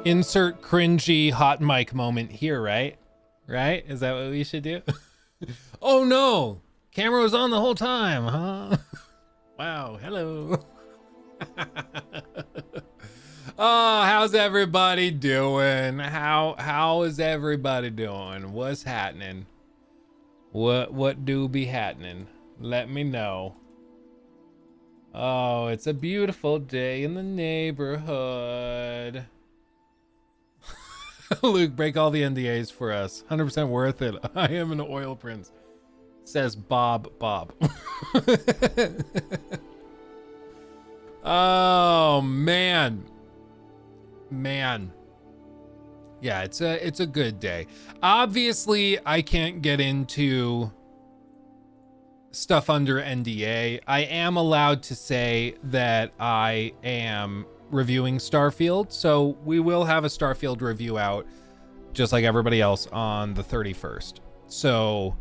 Insert cringy hot mic moment here, right? Right? Is that what we should do? Oh no! Camera was on the whole time, huh? Wow, hello. Oh, how's everybody doing? How is everybody doing? What's happening? What do be happening? Let me know. Oh, it's a beautiful day in the neighborhood. Luke, break all the NDAs for us. 100% worth it. I am an oil prince. Says Bob. Oh man. Yeah, it's a good day. Obviously, I can't get into stuff under NDA. I am allowed to say that I am reviewing Starfield, so we will have a Starfield review out just like everybody else on the 31st. So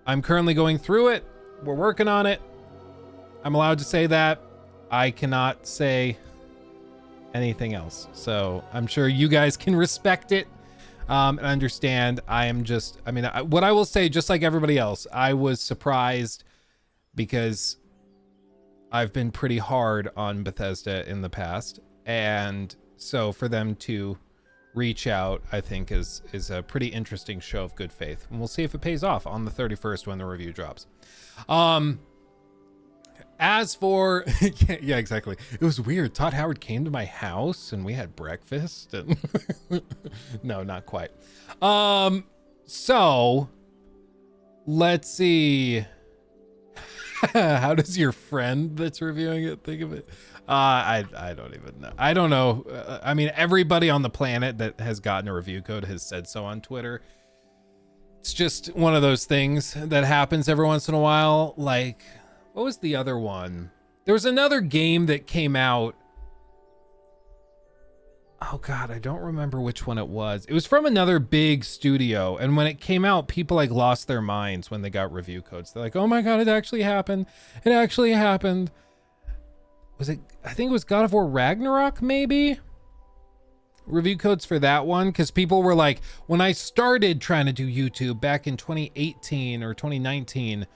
I'm currently going through it. We're working on it. I'm allowed to say that. I cannot say anything else. So I'm sure you guys can respect it and understand. What I will say, just like everybody else, I was surprised because I've been pretty hard on Bethesda in the past. And so for them to reach out, I think is a pretty interesting show of good faith. And we'll see if it pays off on the 31st when the review drops. As for, yeah, exactly. It was weird. Todd Howard came to my house and we had breakfast. And no, not quite. So let's see. How does your friend that's reviewing it think of it? I don't even know. I don't know. I mean, everybody on the planet that has gotten a review code has said so on Twitter. It's just one of those things that happens every once in a while. Like, what was the other one? There was another game that came out. Oh God, I don't remember which one it was. It was from another big studio. And when it came out, people like lost their minds when they got review codes. They're like, oh my God, it actually happened. It actually happened. Was it, I think it was God of War Ragnarok, maybe? Review codes for that one. Because people were like, when I started trying to do YouTube back in 2018 or 2019,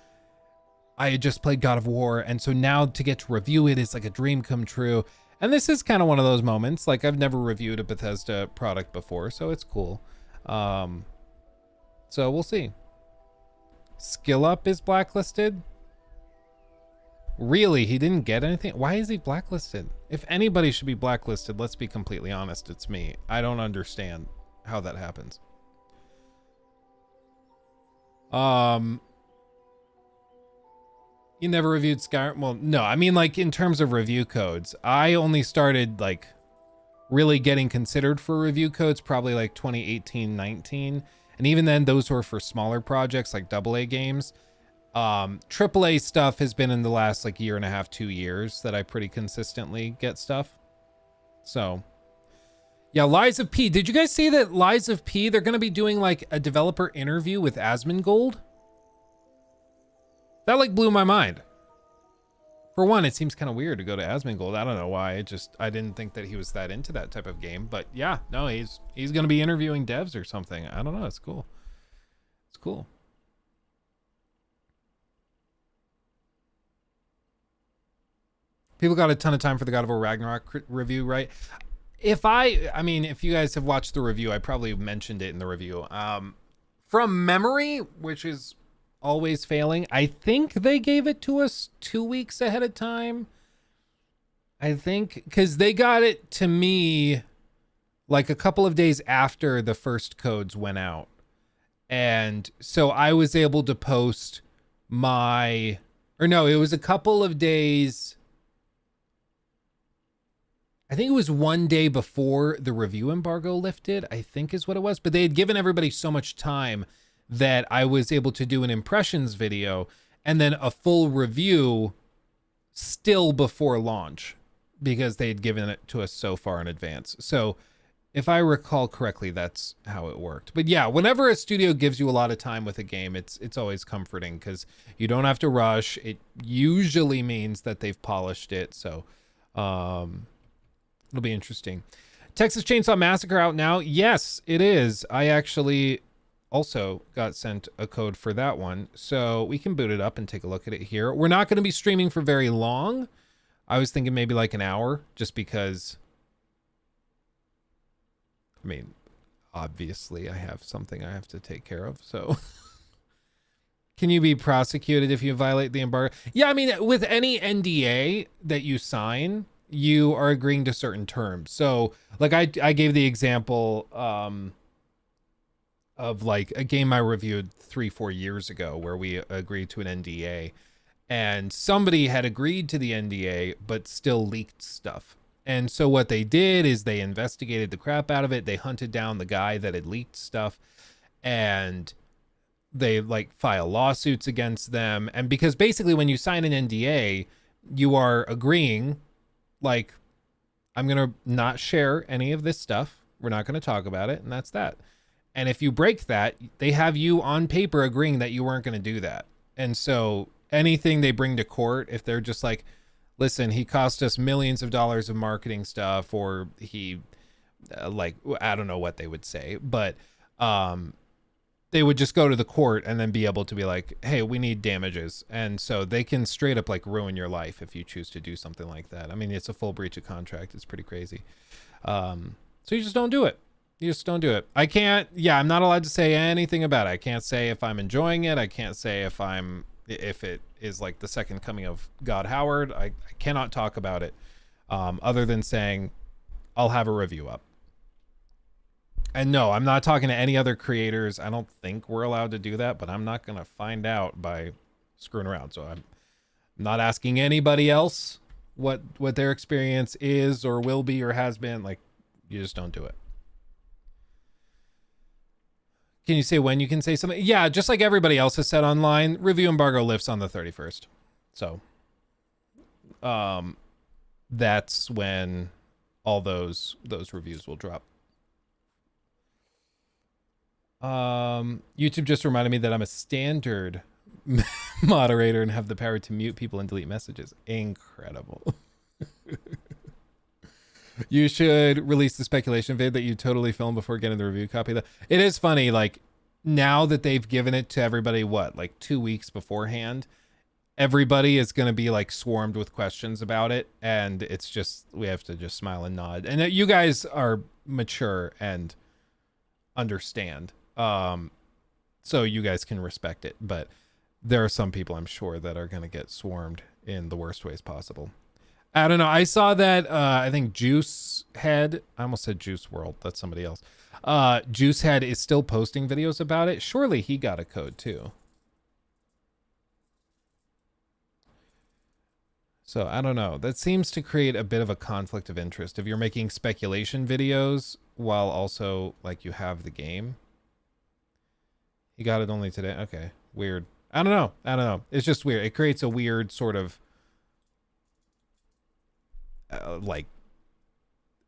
I had just played God of War. And so now to get to review it is like a dream come true. And this is kind of one of those moments. Like, I've never reviewed a Bethesda product before, so it's cool. So we'll see. Skill Up is blacklisted? Really? He didn't get anything? Why is he blacklisted? If anybody should be blacklisted, let's be completely honest, it's me. I don't understand how that happens. You never reviewed Skyrim? Well, no, I mean, like, in terms of review codes, I only started, like, really getting considered for review codes probably like 2018, 19. And even then, those were for smaller projects like AA games. AAA stuff has been in the last, like, year and a half, 2 years that I pretty consistently get stuff. So, yeah, Lies of P. Did you guys see that Lies of P, they're going to be doing, like, a developer interview with Asmongold? That, like, blew my mind. For one, it seems kind of weird to go to Asmongold. I don't know why. I didn't think that he was that into that type of game. But yeah, no, he's going to be interviewing devs or something. I don't know. It's cool. It's cool. People got a ton of time for the God of War Ragnarok review, right? If you guys have watched the review, I probably mentioned it in the review. From memory, which is always failing, I think they gave it to us 2 weeks ahead of time. I think because they got it to me like a couple of days after the first codes went out. And so I was able to post it was a couple of days. I think it was one day before the review embargo lifted, I think is what it was. But they had given everybody so much time that I was able to do an impressions video and then a full review still before launch because they had given it to us so far in advance. So if I recall correctly, that's how it worked. But yeah, whenever a studio gives you a lot of time with a game, it's always comforting because you don't have to rush. It usually means that they've polished it. So it'll be interesting. Texas Chainsaw Massacre out now? Yes, it is. I actually also got sent a code for that one, so we can boot it up and take a look at it here. We're not going to be streaming for very long. I was thinking maybe like an hour, just because, I mean, obviously I have something I have to take care of, so. Can you be prosecuted if you violate the embargo? Yeah, I mean, with any NDA that you sign, you are agreeing to certain terms. So, like, I gave the example of like a game I reviewed 3-4 years ago where we agreed to an NDA, and somebody had agreed to the NDA but still leaked stuff. And so what they did is they investigated the crap out of it. They hunted down the guy that had leaked stuff, and they like file lawsuits against them. And because basically when you sign an NDA, you are agreeing, like, I'm going to not share any of this stuff. We're not going to talk about it. And that's that. And if you break that, they have you on paper agreeing that you weren't going to do that. And so anything they bring to court, if they're just like, listen, he cost us millions of dollars of marketing stuff, or he like, I don't know what they would say, but they would just go to the court and then be able to be like, hey, we need damages. And so they can straight up like ruin your life if you choose to do something like that. I mean, it's a full breach of contract. It's pretty crazy. So you just don't do it. You just don't do it. I can't, I'm not allowed to say anything about it. I can't say if I'm enjoying it. I can't say if it is like the second coming of God Howard. I cannot talk about it other than saying I'll have a review up. And no, I'm not talking to any other creators. I don't think we're allowed to do that, but I'm not going to find out by screwing around. So I'm not asking anybody else what their experience is or will be or has been. Like, you just don't do it. Can you say when you can say something? Yeah, just like everybody else has said online, review embargo lifts on the 31st. So that's when all those reviews will drop. YouTube just reminded me that I'm a standard moderator and have the power to mute people and delete messages. Incredible. You should release the speculation vid that you totally filmed before getting the review copy. It is funny, like, now that they've given it to everybody, like 2 weeks beforehand, everybody is going to be like swarmed with questions about it. And it's just, we have to just smile and nod. And you guys are mature and understand. So you guys can respect it. But there are some people, I'm sure, that are going to get swarmed in the worst ways possible. I don't know. I saw that, I think Juice Head, I almost said Juice World. That's somebody else. Juice Head is still posting videos about it. Surely he got a code too. So I don't know. That seems to create a bit of a conflict of interest. If you're making speculation videos while also like you have the game. He got it only today. Okay. Weird. I don't know. It's just weird. It creates a weird sort of like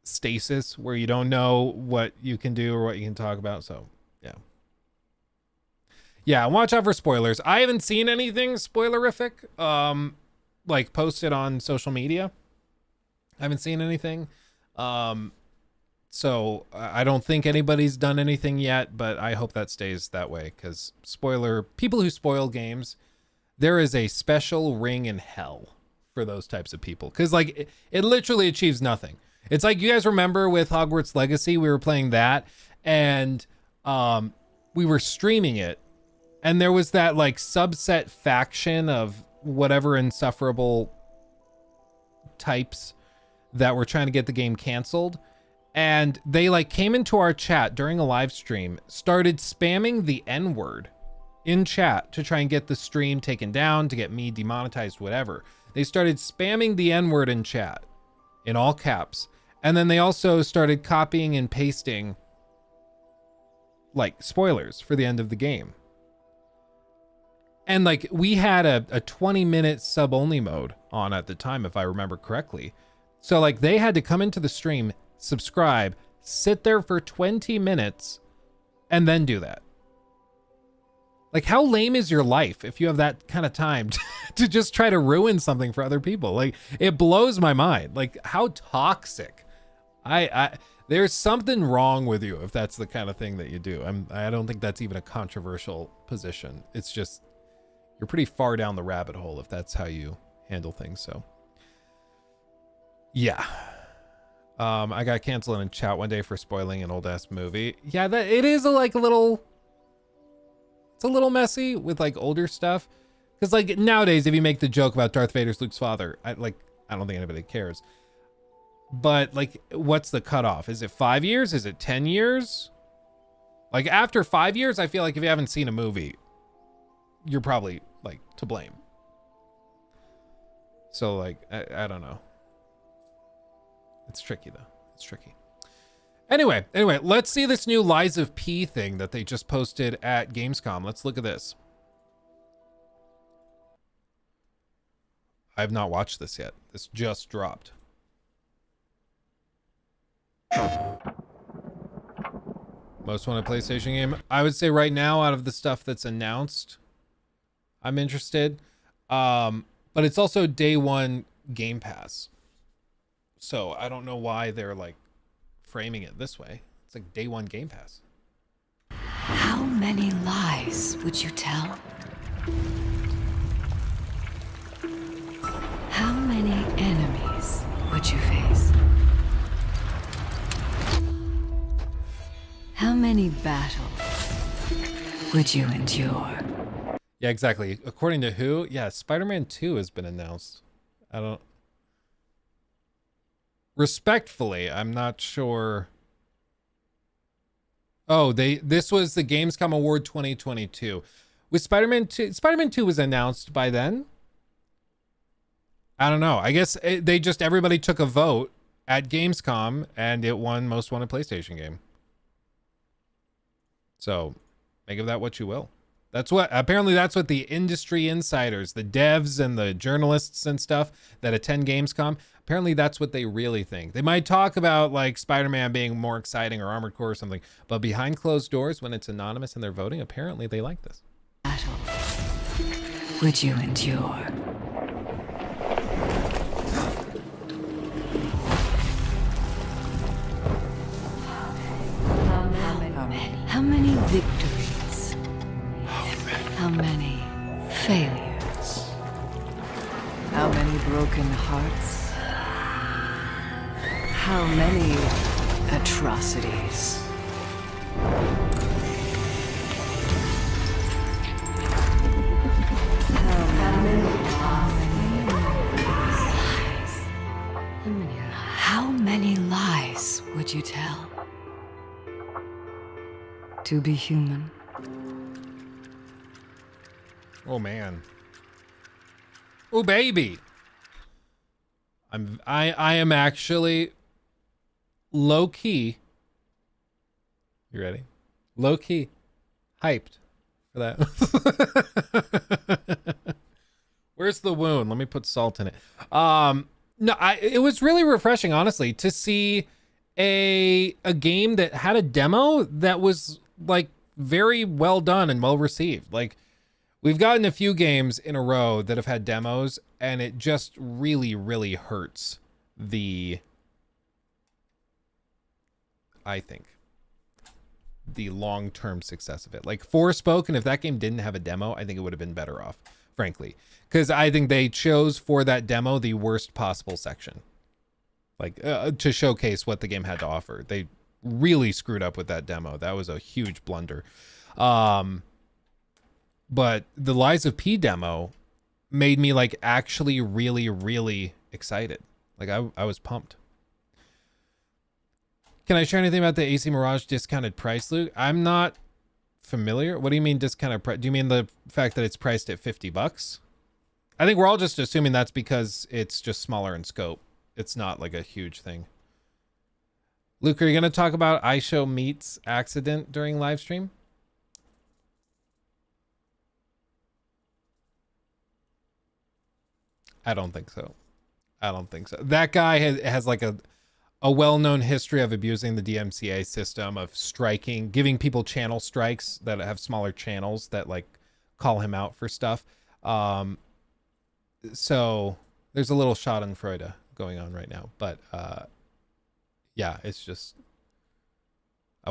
stasis where you don't know what you can do or what you can talk about. So yeah, watch out for spoilers. I haven't seen anything spoilerific like posted on social media. I haven't seen anything, so I don't think anybody's done anything yet, but I hope that stays that way, because people who spoil games, there is a special ring in hell for those types of people, because like it literally achieves nothing. It's like, you guys remember with Hogwarts Legacy, we were playing that, and we were streaming it, and there was that like subset faction of whatever insufferable types that were trying to get the game canceled, and they like came into our chat during a live stream, started spamming the N-word in chat to try and get the stream taken down, to get me demonetized, whatever. They started spamming the N-word in chat in all caps. And then they also started copying and pasting like spoilers for the end of the game. And like we had a 20-minute sub-only mode on at the time, if I remember correctly. So like they had to come into the stream, subscribe, sit there for 20 minutes, and then do that. Like, how lame is your life if you have that kind of time to just try to ruin something for other people? Like, it blows my mind. Like, how toxic. There's something wrong with you if that's the kind of thing that you do. I don't think that's even a controversial position. It's just you're pretty far down the rabbit hole if that's how you handle things. So yeah. I got canceled in chat one day for spoiling an old ass movie. Yeah, that it is it's a little messy with like older stuff. Cause like nowadays, if you make the joke about Darth Vader's Luke's father, I don't think anybody cares. But like, what's the cutoff? Is it 5 years? Is it 10 years? Like after 5 years, I feel like if you haven't seen a movie, you're probably like to blame. So like, I don't know. It's tricky though. It's tricky. Anyway, let's see this new Lies of P thing that they just posted at Gamescom. Let's look at this. I have not watched this yet. This just dropped. Most wanted PlayStation game. I would say right now, out of the stuff that's announced, I'm interested. But it's also day one Game Pass. So I don't know why they're like framing it this way. It's like day one Game Pass. How many lies would you tell? How many enemies would you face? How many battles would you endure? Yeah, exactly. According to who? Yeah, Spider-Man 2 has been announced. Respectfully, I'm not sure. Oh, this was the Gamescom Award 2022. Was Spider-Man 2 was announced by then? I don't know. I guess everybody took a vote at Gamescom and it won most wanted PlayStation game. So make of that what you will. Apparently that's what the industry insiders, the devs and the journalists and stuff that attend Gamescom, apparently that's what they really think. They might talk about like Spider-Man being more exciting or Armored Core or something, but behind closed doors when it's anonymous and they're voting, apparently they like this. Battle would you endure? How many victories? How many failures? How many broken hearts? How many atrocities? How many lies would you tell? To be human. Oh man. Oh baby. I am actually low key. You ready? Low key hyped for that. Where's the wound? Let me put salt in it. No, it was really refreshing, honestly, to see a game that had a demo that was like very well done and well received. Like we've gotten a few games in a row that have had demos and it just really, really hurts I think the long-term success of it. Like Forspoken, if that game didn't have a demo, I think it would have been better off, frankly, because I think they chose for that demo the worst possible section, like to showcase what the game had to offer. They really screwed up with that demo. That was a huge blunder. But the Lies of P demo made me like actually really, really excited. Like I was pumped. Can I share anything about the AC Mirage discounted price, Luke? I'm not familiar. What do you mean discounted price? Do you mean the fact that it's priced at $50? I think we're all just assuming that's because it's just smaller in scope. It's not like a huge thing. Luke, are you going to talk about iShow Meets accident during live stream? I don't think so. I don't think so. That guy has like a well-known history of abusing the DMCA system, of striking, giving people channel strikes that have smaller channels that like call him out for stuff. So there's a little Schadenfreude going on right now, but yeah, it's just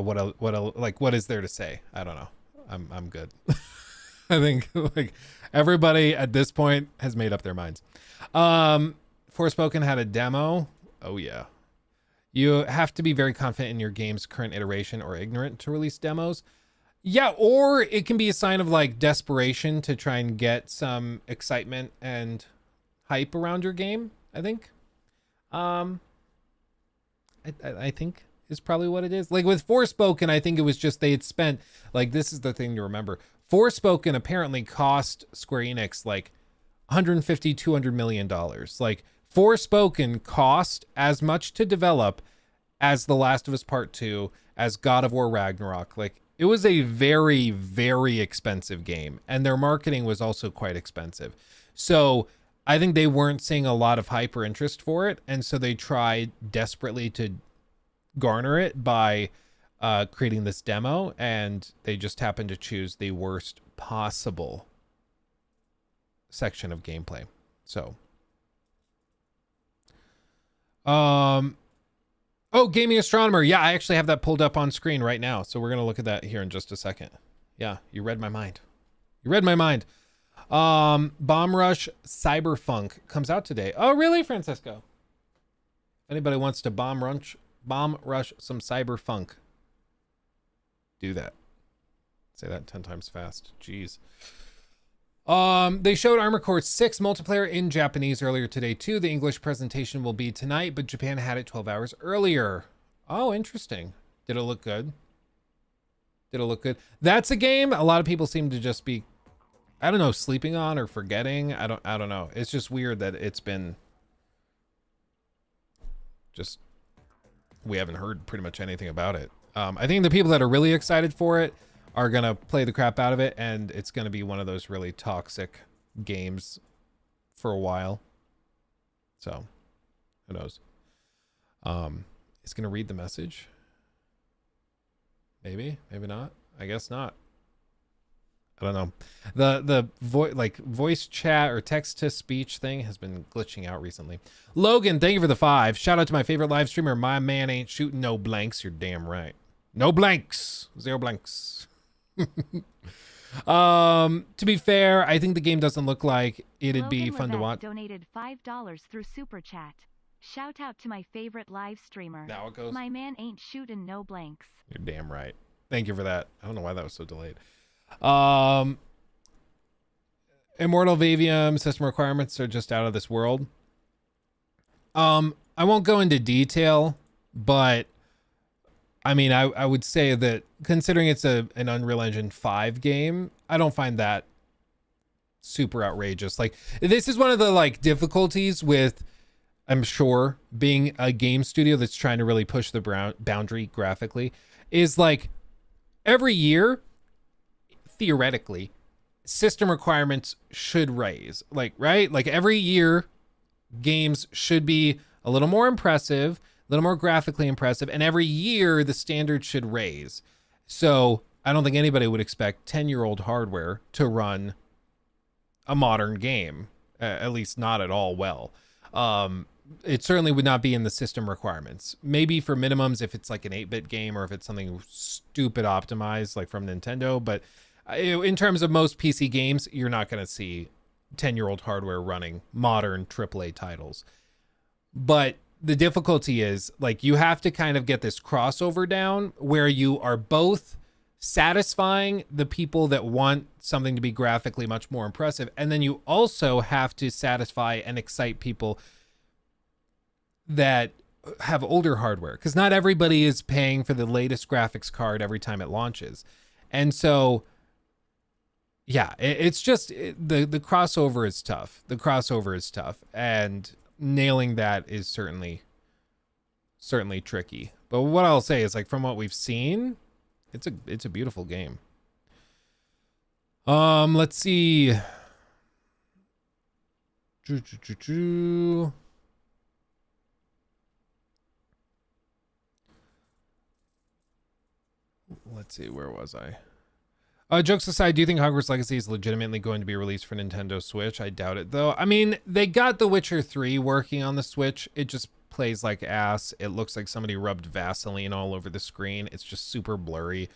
What is there to say? I don't know. I'm good. I think like everybody at this point has made up their minds. Forspoken had a demo. Oh yeah. You have to be very confident in your game's current iteration or ignorant to release demos. Yeah, or it can be a sign of like desperation to try and get some excitement and hype around your game, I think. I think is probably what it is. Like with Forspoken, I think it was just they had spent, like, this is the thing to remember. Forspoken apparently cost Square Enix like $150-200 million. Like Forspoken cost as much to develop as The Last of Us Part 2, as God of War Ragnarok. Like it was a very, very expensive game, and their marketing was also quite expensive. So I think they weren't seeing a lot of hype or interest for it, and so they tried desperately to garner it by creating this demo, and they just happened to choose the worst possible section of gameplay. So oh, Gaming Astronomer. Yeah, I actually have that pulled up on screen right now, so we're gonna look at that here in just a second. Yeah, you read my mind. You read my mind. Bomb Rush Cyberfunk comes out today. Oh, really, Francisco? Anybody wants to bomb rush some Cyberfunk, do that. Say that 10 times fast. Jeez. They showed Armored Core 6 multiplayer in Japanese earlier today too. The English presentation will be tonight, but Japan had it 12 hours earlier. Oh, interesting. Did it look good? Did it look good? That's a game a lot of people seem to just be, I don't know, sleeping on or forgetting. I don't know. It's just weird that it's been just, we haven't heard pretty much anything about it. I think the people that are really excited for it are gonna play the crap out of it, and it's gonna be one of those really toxic games for a while. So who knows? It's gonna read the message. Maybe not. I guess not. I don't know. The voice chat or text to speech thing has been glitching out recently. Logan, thank you for the 5. Shout out to my favorite live streamer. My man ain't shooting no blanks. You're damn right. No blanks. 0 blanks. To be fair, I think the game doesn't look like it'd Logan be fun to Levesque watch. Donated $5 through Super Chat. Shout out to my favorite live streamer. Now it goes. My man ain't shooting no blanks. You're damn right. Thank you for that. I don't know why that was so delayed. Immortal Vavium system requirements are just out of this world. I won't go into detail, but I mean, I would say that considering it's an Unreal Engine 5 game, I don't find that super outrageous. Like, this is one of the like difficulties with, I'm sure, being a game studio that's trying to really push the boundary graphically, is like every year, theoretically, system requirements should raise. Like, right? Like every year, games should be a little more impressive, a little more graphically impressive, and every year the standard should raise. So I don't think anybody would expect 10-year-old hardware to run a modern game, at least not at all well. It certainly would not be in the system requirements. Maybe for minimums if it's like an 8-bit game or if it's something stupid optimized like from Nintendo, but in terms of most PC games, you're not going to see 10-year-old hardware running modern AAA titles. But the difficulty is, like, you have to kind of get this crossover down where you are both satisfying the people that want something to be graphically much more impressive, and then you also have to satisfy and excite people that have older hardware, because not everybody is paying for the latest graphics card every time it launches. And so yeah, it's just the crossover is tough. The crossover is tough, and nailing that is certainly tricky. But what I'll say is, like, from what we've seen, it's a beautiful game. Let's see. Let's see, where was I? Jokes aside, do you think Hogwarts Legacy is legitimately going to be released for Nintendo Switch? I doubt it, though. I mean, they got The Witcher 3 working on the Switch. It just plays like ass. It looks like somebody rubbed Vaseline all over the screen. It's just super blurry.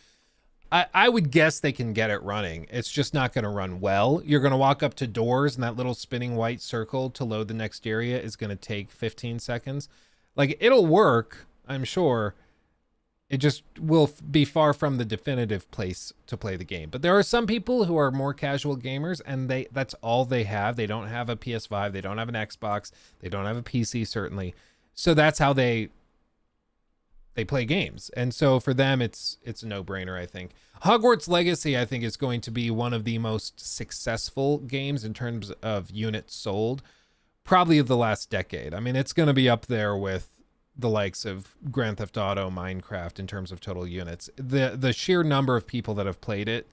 I would guess they can get it running. It's just not going to run well. You're going to walk up to doors, and that little spinning white circle to load the next area is going to take 15 seconds. Like, it'll work, I'm sure. It just will be far from the definitive place to play the game. But there are some people who are more casual gamers, and that's all they have. They don't have a PS5. They don't have an Xbox. They don't have a PC, certainly. So that's how they play games. And so for them, it's a no-brainer, I think. Hogwarts Legacy, I think, is going to be one of the most successful games in terms of units sold, probably of the last decade. I mean, it's going to be up there with the likes of Grand Theft Auto, Minecraft in terms of total units. The sheer number of people that have played it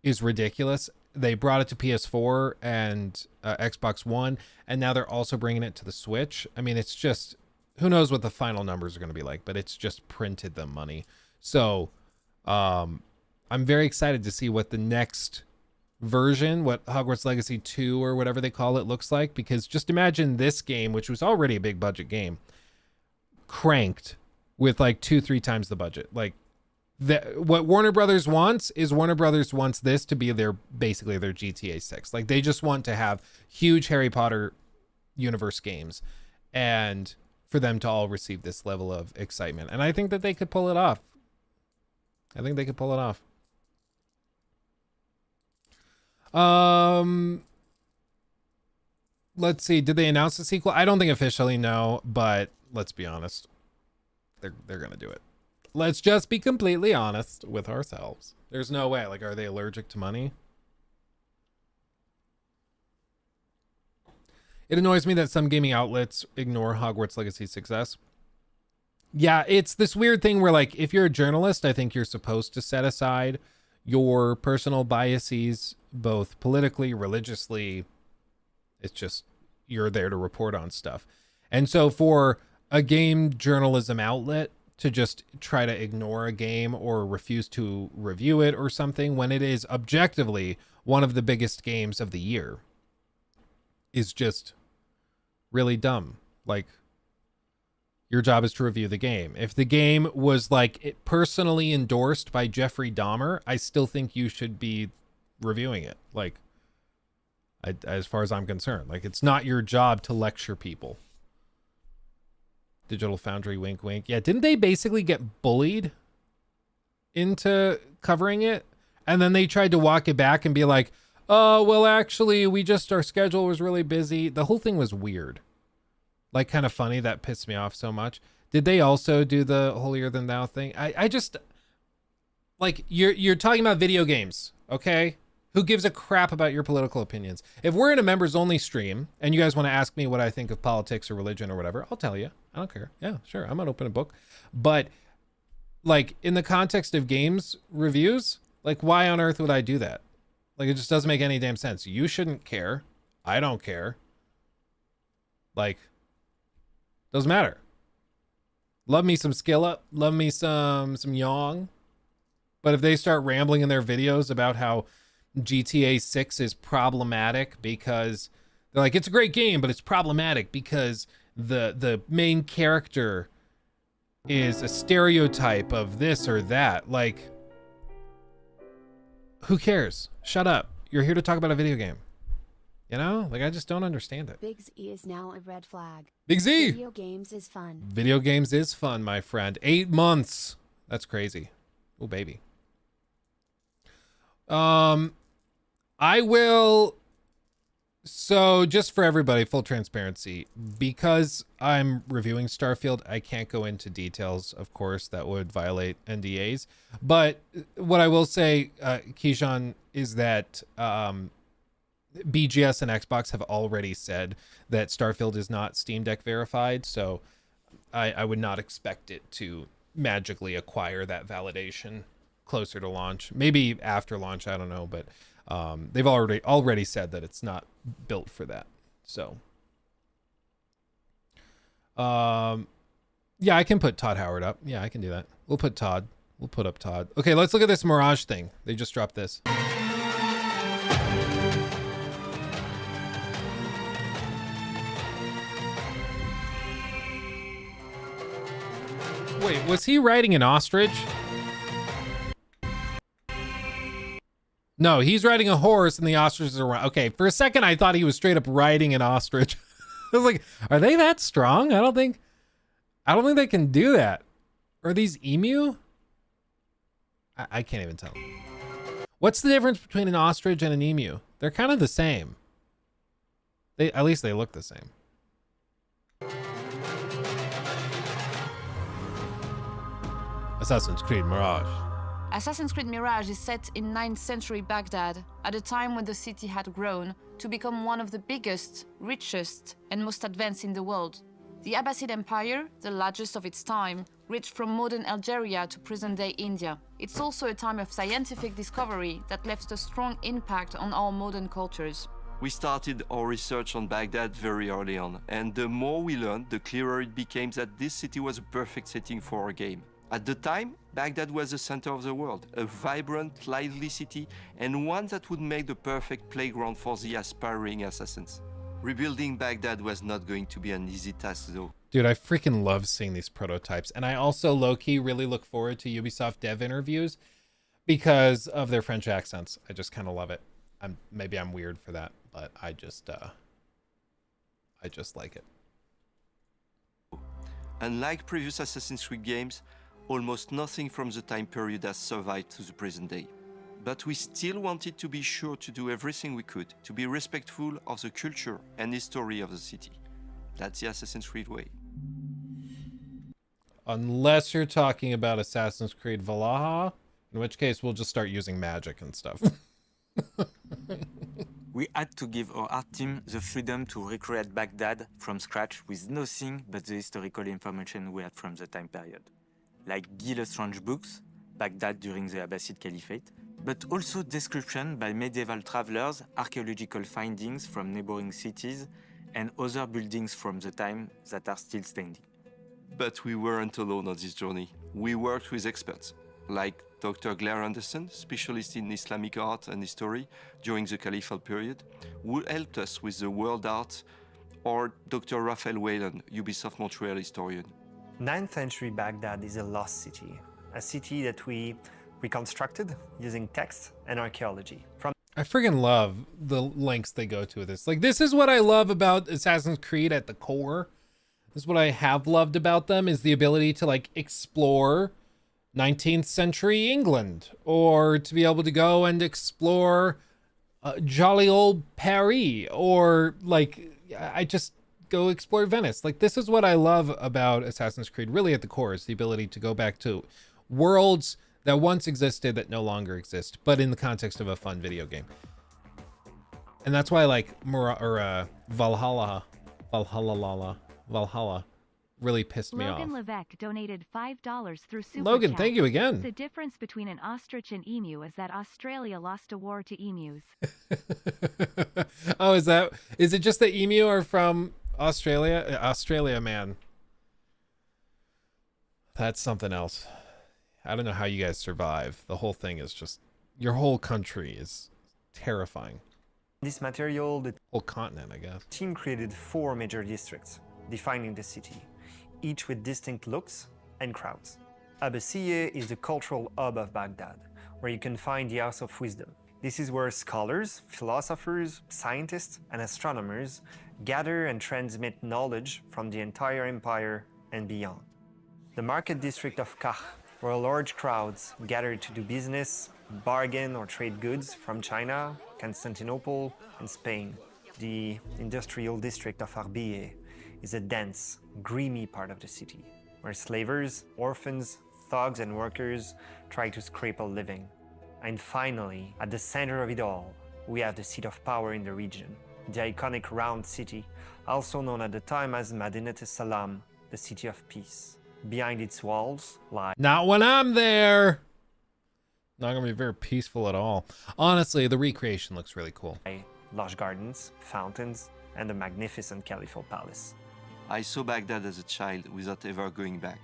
is ridiculous. They brought it to PS4 and Xbox One, and now they're also bringing it to the Switch. I mean, it's just, who knows what the final numbers are going to be like, but it's just printed them money. So I'm very excited to see what the next version, what Hogwarts Legacy 2 or whatever they call it, looks like, because just imagine this game, which was already a big budget game, cranked with like 2-3 times the budget. Like, what Warner Brothers wants is Warner Brothers wants this to be basically their GTA 6. Like, they just want to have huge Harry Potter universe games, and for them to all receive this level of excitement. And I think that they could pull it off. Let's see. Did they announce the sequel? I don't think officially, no, but let's be honest. They're going to do it. Let's just be completely honest with ourselves. There's no way. Like, are they allergic to money? It annoys me that some gaming outlets ignore Hogwarts Legacy's success. Yeah, it's this weird thing where, like, if you're a journalist, I think you're supposed to set aside your personal biases, both politically, religiously. It's just, you're there to report on stuff. And so for a game journalism outlet to just try to ignore a game or refuse to review it or something when it is objectively one of the biggest games of the year is just really dumb. Like, your job is to review the game. If the game was like personally endorsed by Jeffrey Dahmer, I still think you should be reviewing it. Like, as far as I'm concerned, like, it's not your job to lecture people. Digital Foundry, wink, wink. Yeah, didn't they basically get bullied into covering it? And then they tried to walk it back and be like, oh, well, actually, our schedule was really busy. The whole thing was weird. Like, kind of funny. That pissed me off so much. Did they also do the holier than thou thing? I just, like, you're talking about video games, okay? Who gives a crap about your political opinions? If we're in a members only stream and you guys want to ask me what I think of politics or religion or whatever, I'll tell you. I don't care. Yeah, sure. I'm an open book. But, like, in the context of games reviews, like, why on earth would I do that? Like, it just doesn't make any damn sense. You shouldn't care. I don't care. Like, doesn't matter. Love me some Skill Up. Love me some Yong. But if they start rambling in their videos about how GTA 6 is problematic because they're like, it's a great game, but it's problematic because the main character is a stereotype of this or that. Like, who cares? Shut up. You're here to talk about a video game. You know? Like, I just don't understand it. Big Z is now a red flag. Big Z! Video games is fun. Video games is fun, my friend. 8 months. That's crazy. Oh, baby. I will. So just for everybody, full transparency, because I'm reviewing Starfield, I can't go into details, of course, that would violate NDAs. But what I will say, Keyshawn, is that BGS and Xbox have already said that Starfield is not Steam Deck verified. So I would not expect it to magically acquire that validation closer to launch. Maybe after launch, I don't know. But they've already said that it's not built for that. So yeah, I can put Todd Howard up. Yeah, I can do that. We'll put up Todd. Okay, let's look at this Mirage thing. They just dropped this. Wait, was he riding an ostrich? No, he's riding a horse and the ostriches are around. Okay, for a second I thought he was straight up riding an ostrich. I was like, are they that strong? I don't think they can do that. Are these emu? I can't even tell. What's the difference between an ostrich and an emu? They're kind of the same. At least they look the same. Assassin's Creed Mirage. Assassin's Creed Mirage is set in 9th century Baghdad, at a time when the city had grown to become one of the biggest, richest, and most advanced in the world. The Abbasid Empire, the largest of its time, reached from modern Algeria to present-day India. It's also a time of scientific discovery that left a strong impact on our modern cultures. We started our research on Baghdad very early on, and the more we learned, the clearer it became that this city was a perfect setting for our game. At the time, Baghdad was the center of the world, a vibrant, lively city, and one that would make the perfect playground for the aspiring assassins. Rebuilding Baghdad was not going to be an easy task though. Dude, I freaking love seeing these prototypes. And I also low-key really look forward to Ubisoft dev interviews because of their French accents. I just kind of love it. Maybe I'm weird for that, but I just like it. Unlike previous Assassin's Creed games, almost nothing from the time period has survived to the present day. But we still wanted to be sure to do everything we could to be respectful of the culture and history of the city. That's the Assassin's Creed way. Unless you're talking about Assassin's Creed Valhalla, in which case we'll just start using magic and stuff. We had to give our art team the freedom to recreate Baghdad from scratch with nothing but the historical information we had from the time period. Like Guy Lestrange books, Baghdad during the Abbasid Caliphate, but also description by medieval travelers, archaeological findings from neighboring cities, and other buildings from the time that are still standing. But we weren't alone on this journey. We worked with experts, like Dr. Claire Anderson, specialist in Islamic art and history during the Caliphal period, who helped us with the world art, or Dr. Raphael Whelan, Ubisoft Montreal historian. 9th century Baghdad is a lost city, a city that we reconstructed using text and archaeology. I friggin' love the lengths they go to with this. Like, this is what I love about Assassin's Creed at the core. This is what I have loved about them, is the ability to, like, explore 19th century England, or to be able to go and explore jolly old Paris, or, like, I just go explore Venice. Like, this is what I love about Assassin's Creed, really at the core, is the ability to go back to worlds that once existed that no longer exist, but in the context of a fun video game. And that's why I like Valhalla really pissed me off. Logan Levesque donated $5 through Super Logan, Chat. thank you again. The difference between an ostrich and emu is that Australia lost a war to emus. Oh, is it just that emu are from Australia? Australia, man. That's something else. I don't know how you guys survive. The whole thing is just, your whole country is terrifying. This material, the Whole continent, I guess. team created 4 major districts, defining the city, each with distinct looks and crowds. Abbasiyeh is the cultural hub of Baghdad, where you can find the House of Wisdom. This is where scholars, philosophers, scientists, and astronomers gather and transmit knowledge from the entire empire and beyond. The market district of Kah, where large crowds gather to do business, bargain, or trade goods from China, Constantinople, and Spain. The industrial district of Arbiyeh is a dense, grimy part of the city, where slavers, orphans, thugs, and workers try to scrape a living. And finally, at the center of it all, we have the seat of power in the region, the iconic round city, also known at the time as Madinat al-Salam, the city of peace. Behind its walls lie Not when I'm there. Not gonna be very peaceful at all. Honestly, the recreation looks really cool. lush gardens, fountains, and a magnificent Caliphal palace. I saw Baghdad as a child without ever going back.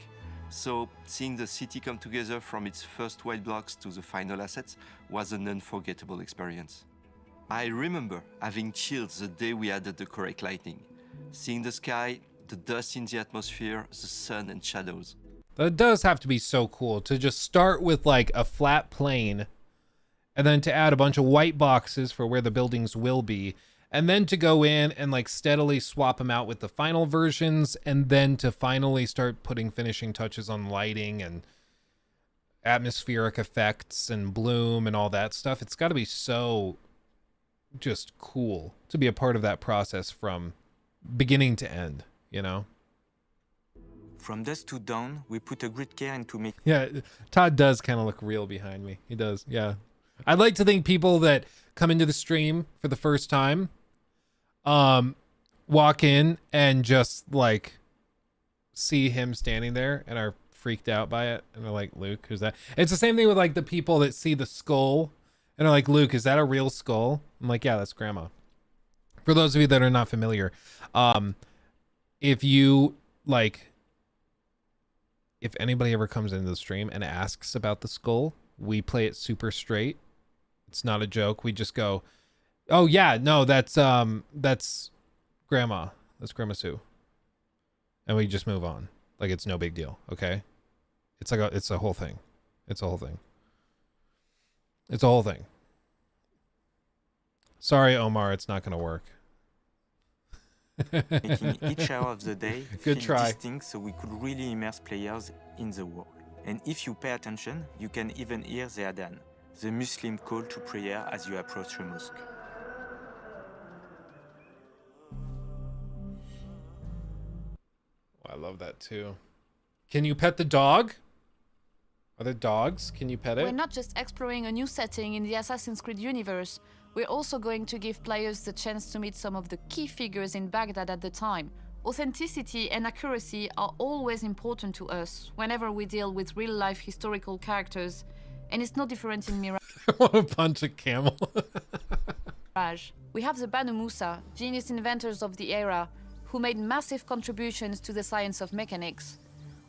So seeing the city come together from its first white blocks to the final assets was an unforgettable experience. I remember having chills the day we added the correct lighting. Seeing the sky, the dust in the atmosphere, the sun and shadows. That does have to be so cool to just start with like a flat plane and then to add a bunch of white boxes for where the buildings will be, and then to go in and like steadily swap them out with the final versions, and then to finally start putting finishing touches on lighting and atmospheric effects and bloom and all that stuff. It's got to be so just cool to be a part of that process from beginning to end, you know? From dusk to dawn, we put a great care into making Yeah, Todd does kind of look real behind me. He does, yeah. I'd like to think people that come into the stream for the first time walk in and just like see him standing there and are freaked out by it, and they're like, Luke, who's that? It's the same thing with like the people that see the skull and are like, Luke, is that a real skull? I'm like, yeah, that's grandma. For those of you that are not familiar, if you like, if anybody ever comes into the stream and asks about the skull, we play it super straight. It's not a joke. We just go, oh yeah, no, that's grandma. That's Grandma Sue. And we just move on. Like it's no big deal, okay? It's like it's a whole thing. It's a whole thing. It's a whole thing. Sorry, Omar, it's not gonna work. making each hour of the day Good feel try. distinct so we could really immerse players in the world. And if you pay attention, you can even hear the adhan, the Muslim call to prayer as you approach a mosque. Oh, I love that too. Can you pet the dog? Are there dogs? Can you pet We're it? not just exploring a new setting in the Assassin's Creed universe, we're also going to give players the chance to meet some of the key figures in Baghdad at the time. Authenticity and accuracy are always important to us whenever we deal with real-life historical characters, and it's no different in Mirage. I want to punch a camel. We have the Banu Musa, genius inventors of the era, who made massive contributions to the science of mechanics.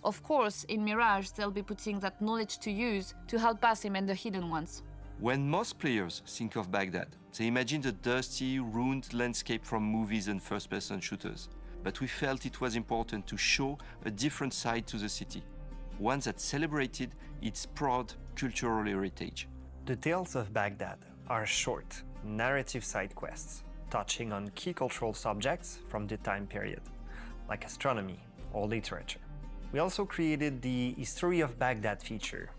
Of course, in Mirage, they'll be putting that knowledge to use to help Basim and the Hidden Ones. When most players think of Baghdad, they imagine the dusty, ruined landscape from movies and first-person shooters. But we felt it was important to show a different side to the city, one that celebrated its proud cultural heritage. The Tales of Baghdad are short, narrative side quests, touching on key cultural subjects from the time period, like astronomy or literature. We also created the History of Baghdad feature,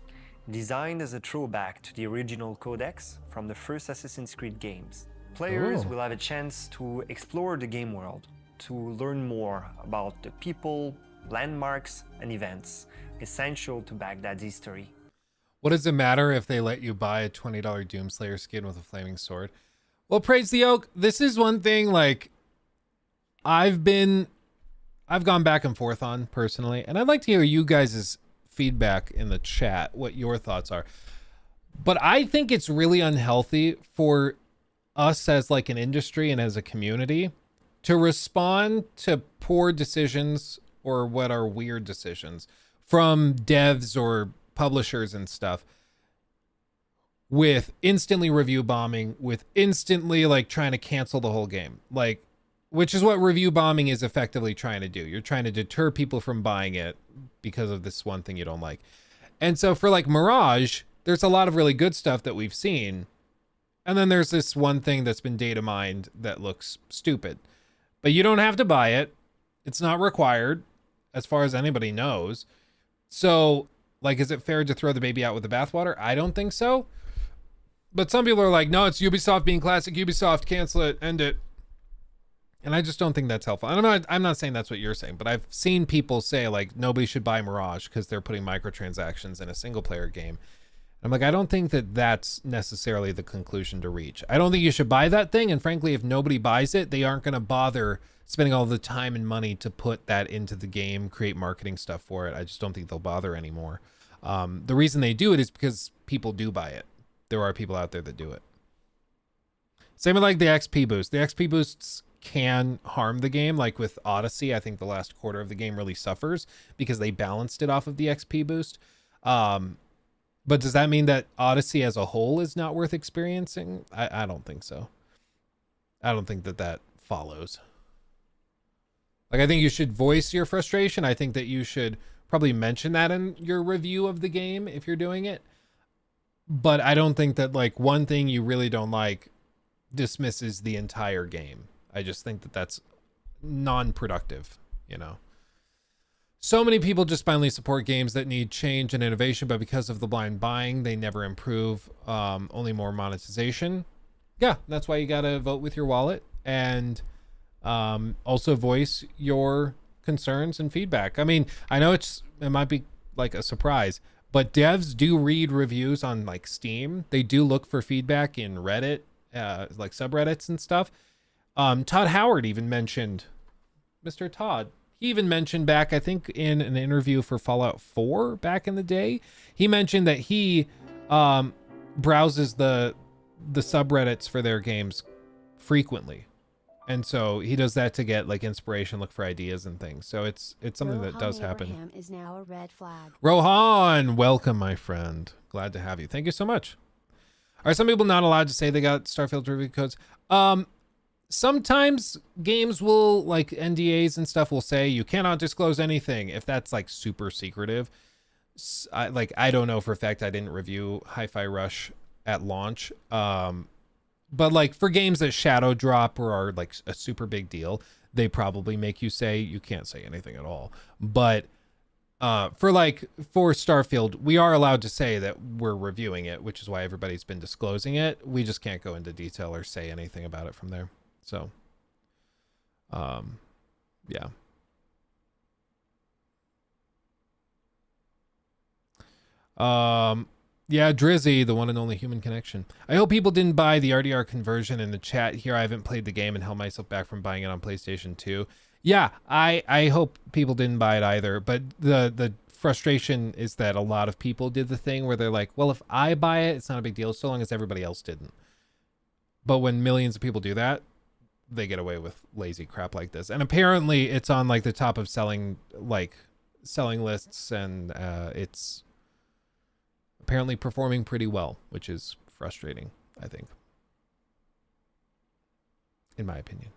designed as a throwback to the original codex from the first Assassin's Creed games. Players Oh. will have a chance to explore the game world, to learn more about the people, landmarks, and events essential to Baghdad's history. What does it matter if they let you buy a $20 Doomslayer skin with a flaming sword? Well, praise the oak. This is one thing like I've gone back and forth on personally, and I'd like to hear you guys' feedback in the chat, what your thoughts are. But I think it's really unhealthy for us as like an industry and as a community to respond to poor decisions or what are weird decisions from devs or publishers and stuff with instantly review bombing, with instantly like trying to cancel the whole game, like, which is what review bombing is effectively trying to do. You're trying to deter people from buying it because of this one thing you don't like. And so for like Mirage, there's a lot of really good stuff that we've seen, and then there's this one thing that's been data mined that looks stupid. But you don't have to buy it. It's not required, as far as anybody knows. So, like, is it fair to throw the baby out with the bathwater? I don't think so. But some people are like, no, it's Ubisoft being classic Ubisoft. Cancel it. End it. And I just don't think that's helpful. I'm not saying that's what you're saying, but I've seen people say, like, nobody should buy Mirage because they're putting microtransactions in a single-player game. I'm like, I don't think that that's necessarily the conclusion to reach. I don't think you should buy that thing. And frankly, if nobody buys it, they aren't going to bother spending all the time and money to put that into the game, create marketing stuff for it. I just don't think they'll bother anymore. The reason they do it is because people do buy it. There are people out there that do it. Same with like the XP boost. The XP boosts can harm the game. Like with Odyssey, I think the last quarter of the game really suffers because they balanced it off of the XP boost. But does that mean that Odyssey as a whole is not worth experiencing? I don't think so. I don't think that that follows. Like, I think you should voice your frustration. I think that you should probably mention that in your review of the game if you're doing it. But I don't think that like one thing you really don't like dismisses the entire game. I just think that that's non-productive, you know. So many people just finally support games that need change and innovation, but because of the blind buying, they never improve. Only more monetization. Yeah, that's why you gotta vote with your wallet and also voice your concerns and feedback. I mean, I know it might be like a surprise, but devs do read reviews on like Steam. They do look for feedback in Reddit, like subreddits and stuff. Todd Howard even mentioned, Mr. Todd, he even mentioned back, I think in an interview for Fallout 4 back in the day, he mentioned that he browses the subreddits for their games frequently. And so he does that to get like inspiration, look for ideas and things. So it's something that does happen. Abraham is now a red flag. Rohan, welcome, my friend. Glad to have you. Thank you so much. Are some people not allowed to say they got Starfield review codes? Sometimes games will, like NDAs and stuff will say you cannot disclose anything if that's like super secretive. I don't know for a fact, I didn't review Hi-Fi Rush at launch. But like for games that shadow drop or are like a super big deal, they probably make you say you can't say anything at all. But for Starfield, we are allowed to say that we're reviewing it, which is why everybody's been disclosing it. We just can't go into detail or say anything about it from there. So, yeah. Yeah, Drizzy, the one and only human connection. I hope people didn't buy the RDR conversion in the chat here. I haven't played the game and held myself back from buying it on PlayStation 2. Yeah, I hope people didn't buy it either. But the frustration is that a lot of people did the thing where they're like, well, if I buy it, it's not a big deal so long as everybody else didn't. But when millions of people do that, they get away with lazy crap like this. And apparently it's on like the top of selling lists, and it's apparently performing pretty well, which is frustrating, I think, in my opinion.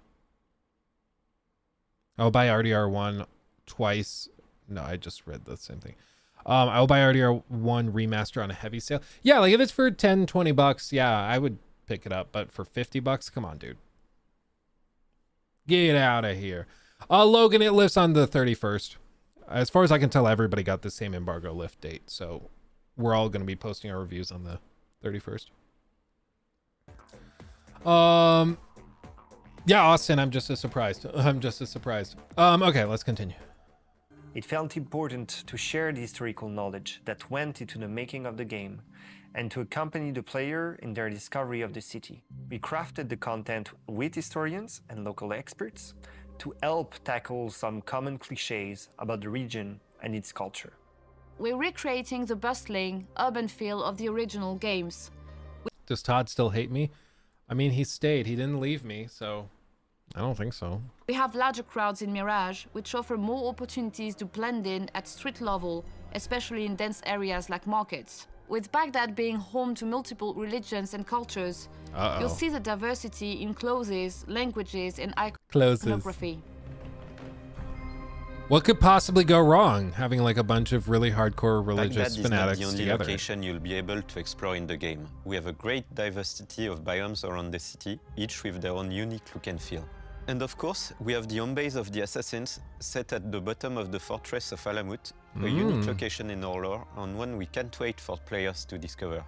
I'll buy RDR1 twice. No, I just read the same thing. I'll buy RDR1 remaster on a heavy sale. Yeah, like if it's for 10, 20 bucks, yeah, I would pick it up. But for 50 bucks, come on, dude. Get out of here. Logan, it lifts on the 31st. As far as I can tell, everybody got the same embargo lift date. So we're all going to be posting our reviews on the 31st. Yeah, Austin, I'm just as surprised. Okay, let's continue. It felt important to share the historical knowledge that went into the making of the game and to accompany the player in their discovery of the city. We crafted the content with historians and local experts to help tackle some common cliches about the region and its culture. We're recreating the bustling, urban feel of the original games. Does Todd still hate me? I mean, he stayed. He didn't leave me, so I don't think so. We have larger crowds in Mirage, which offer more opportunities to blend in at street level, especially in dense areas like markets. With Baghdad being home to multiple religions and cultures, you'll see the diversity in clothes, languages, and iconography. What could possibly go wrong having like a bunch of really hardcore religious fanatics Baghdad is not the only together? location you'll be able to explore in the game. We have a great diversity of biomes around the city, each with their own unique look and feel. And of course, we have the home base of the Assassins, set at the bottom of the fortress of Alamut, a unique location in our lore, and one we can't wait for players to discover.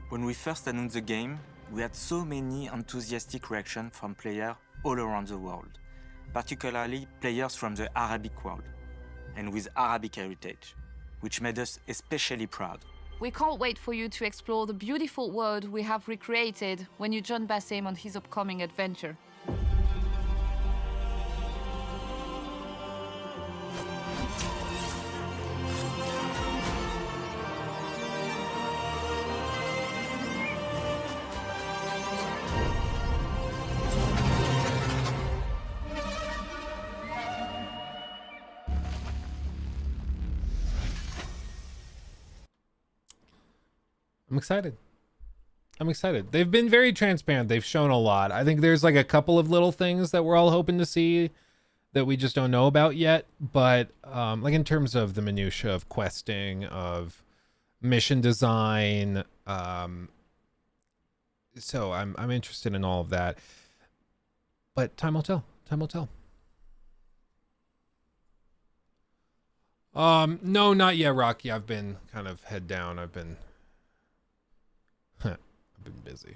When we first announced the game, we had so many enthusiastic reactions from players all around the world, particularly players from the Arabic world, and with Arabic heritage, which made us especially proud. We can't wait for you to explore the beautiful world we have recreated when you join Bassem on his upcoming adventure. I'm excited. They've been very transparent. They've shown a lot. I think there's like a couple of little things that we're all hoping to see that we just don't know about yet. But like in terms of the minutia of questing, of mission design, so I'm interested in all of that. But time will tell. Time will tell. No, not yet, Rocky. I've been kind of head down. I've been busy.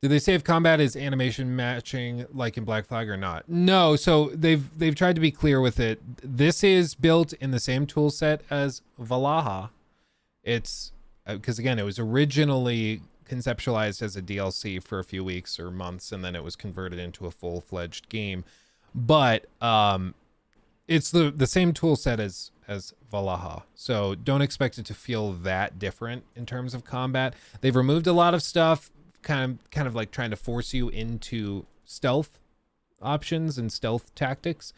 Did they say if combat is animation matching like in Black Flag or not? No, so they've tried to be clear with it. This is built in the same tool set as Valhalla. It's because again, it was originally conceptualized as a DLC for a few weeks or months, and then it was converted into a full-fledged game. But it's the same tool set as Valhalla, so don't expect it to feel that different in terms of combat. They've removed a lot of stuff, kind of like trying to force you into stealth options and stealth tactics,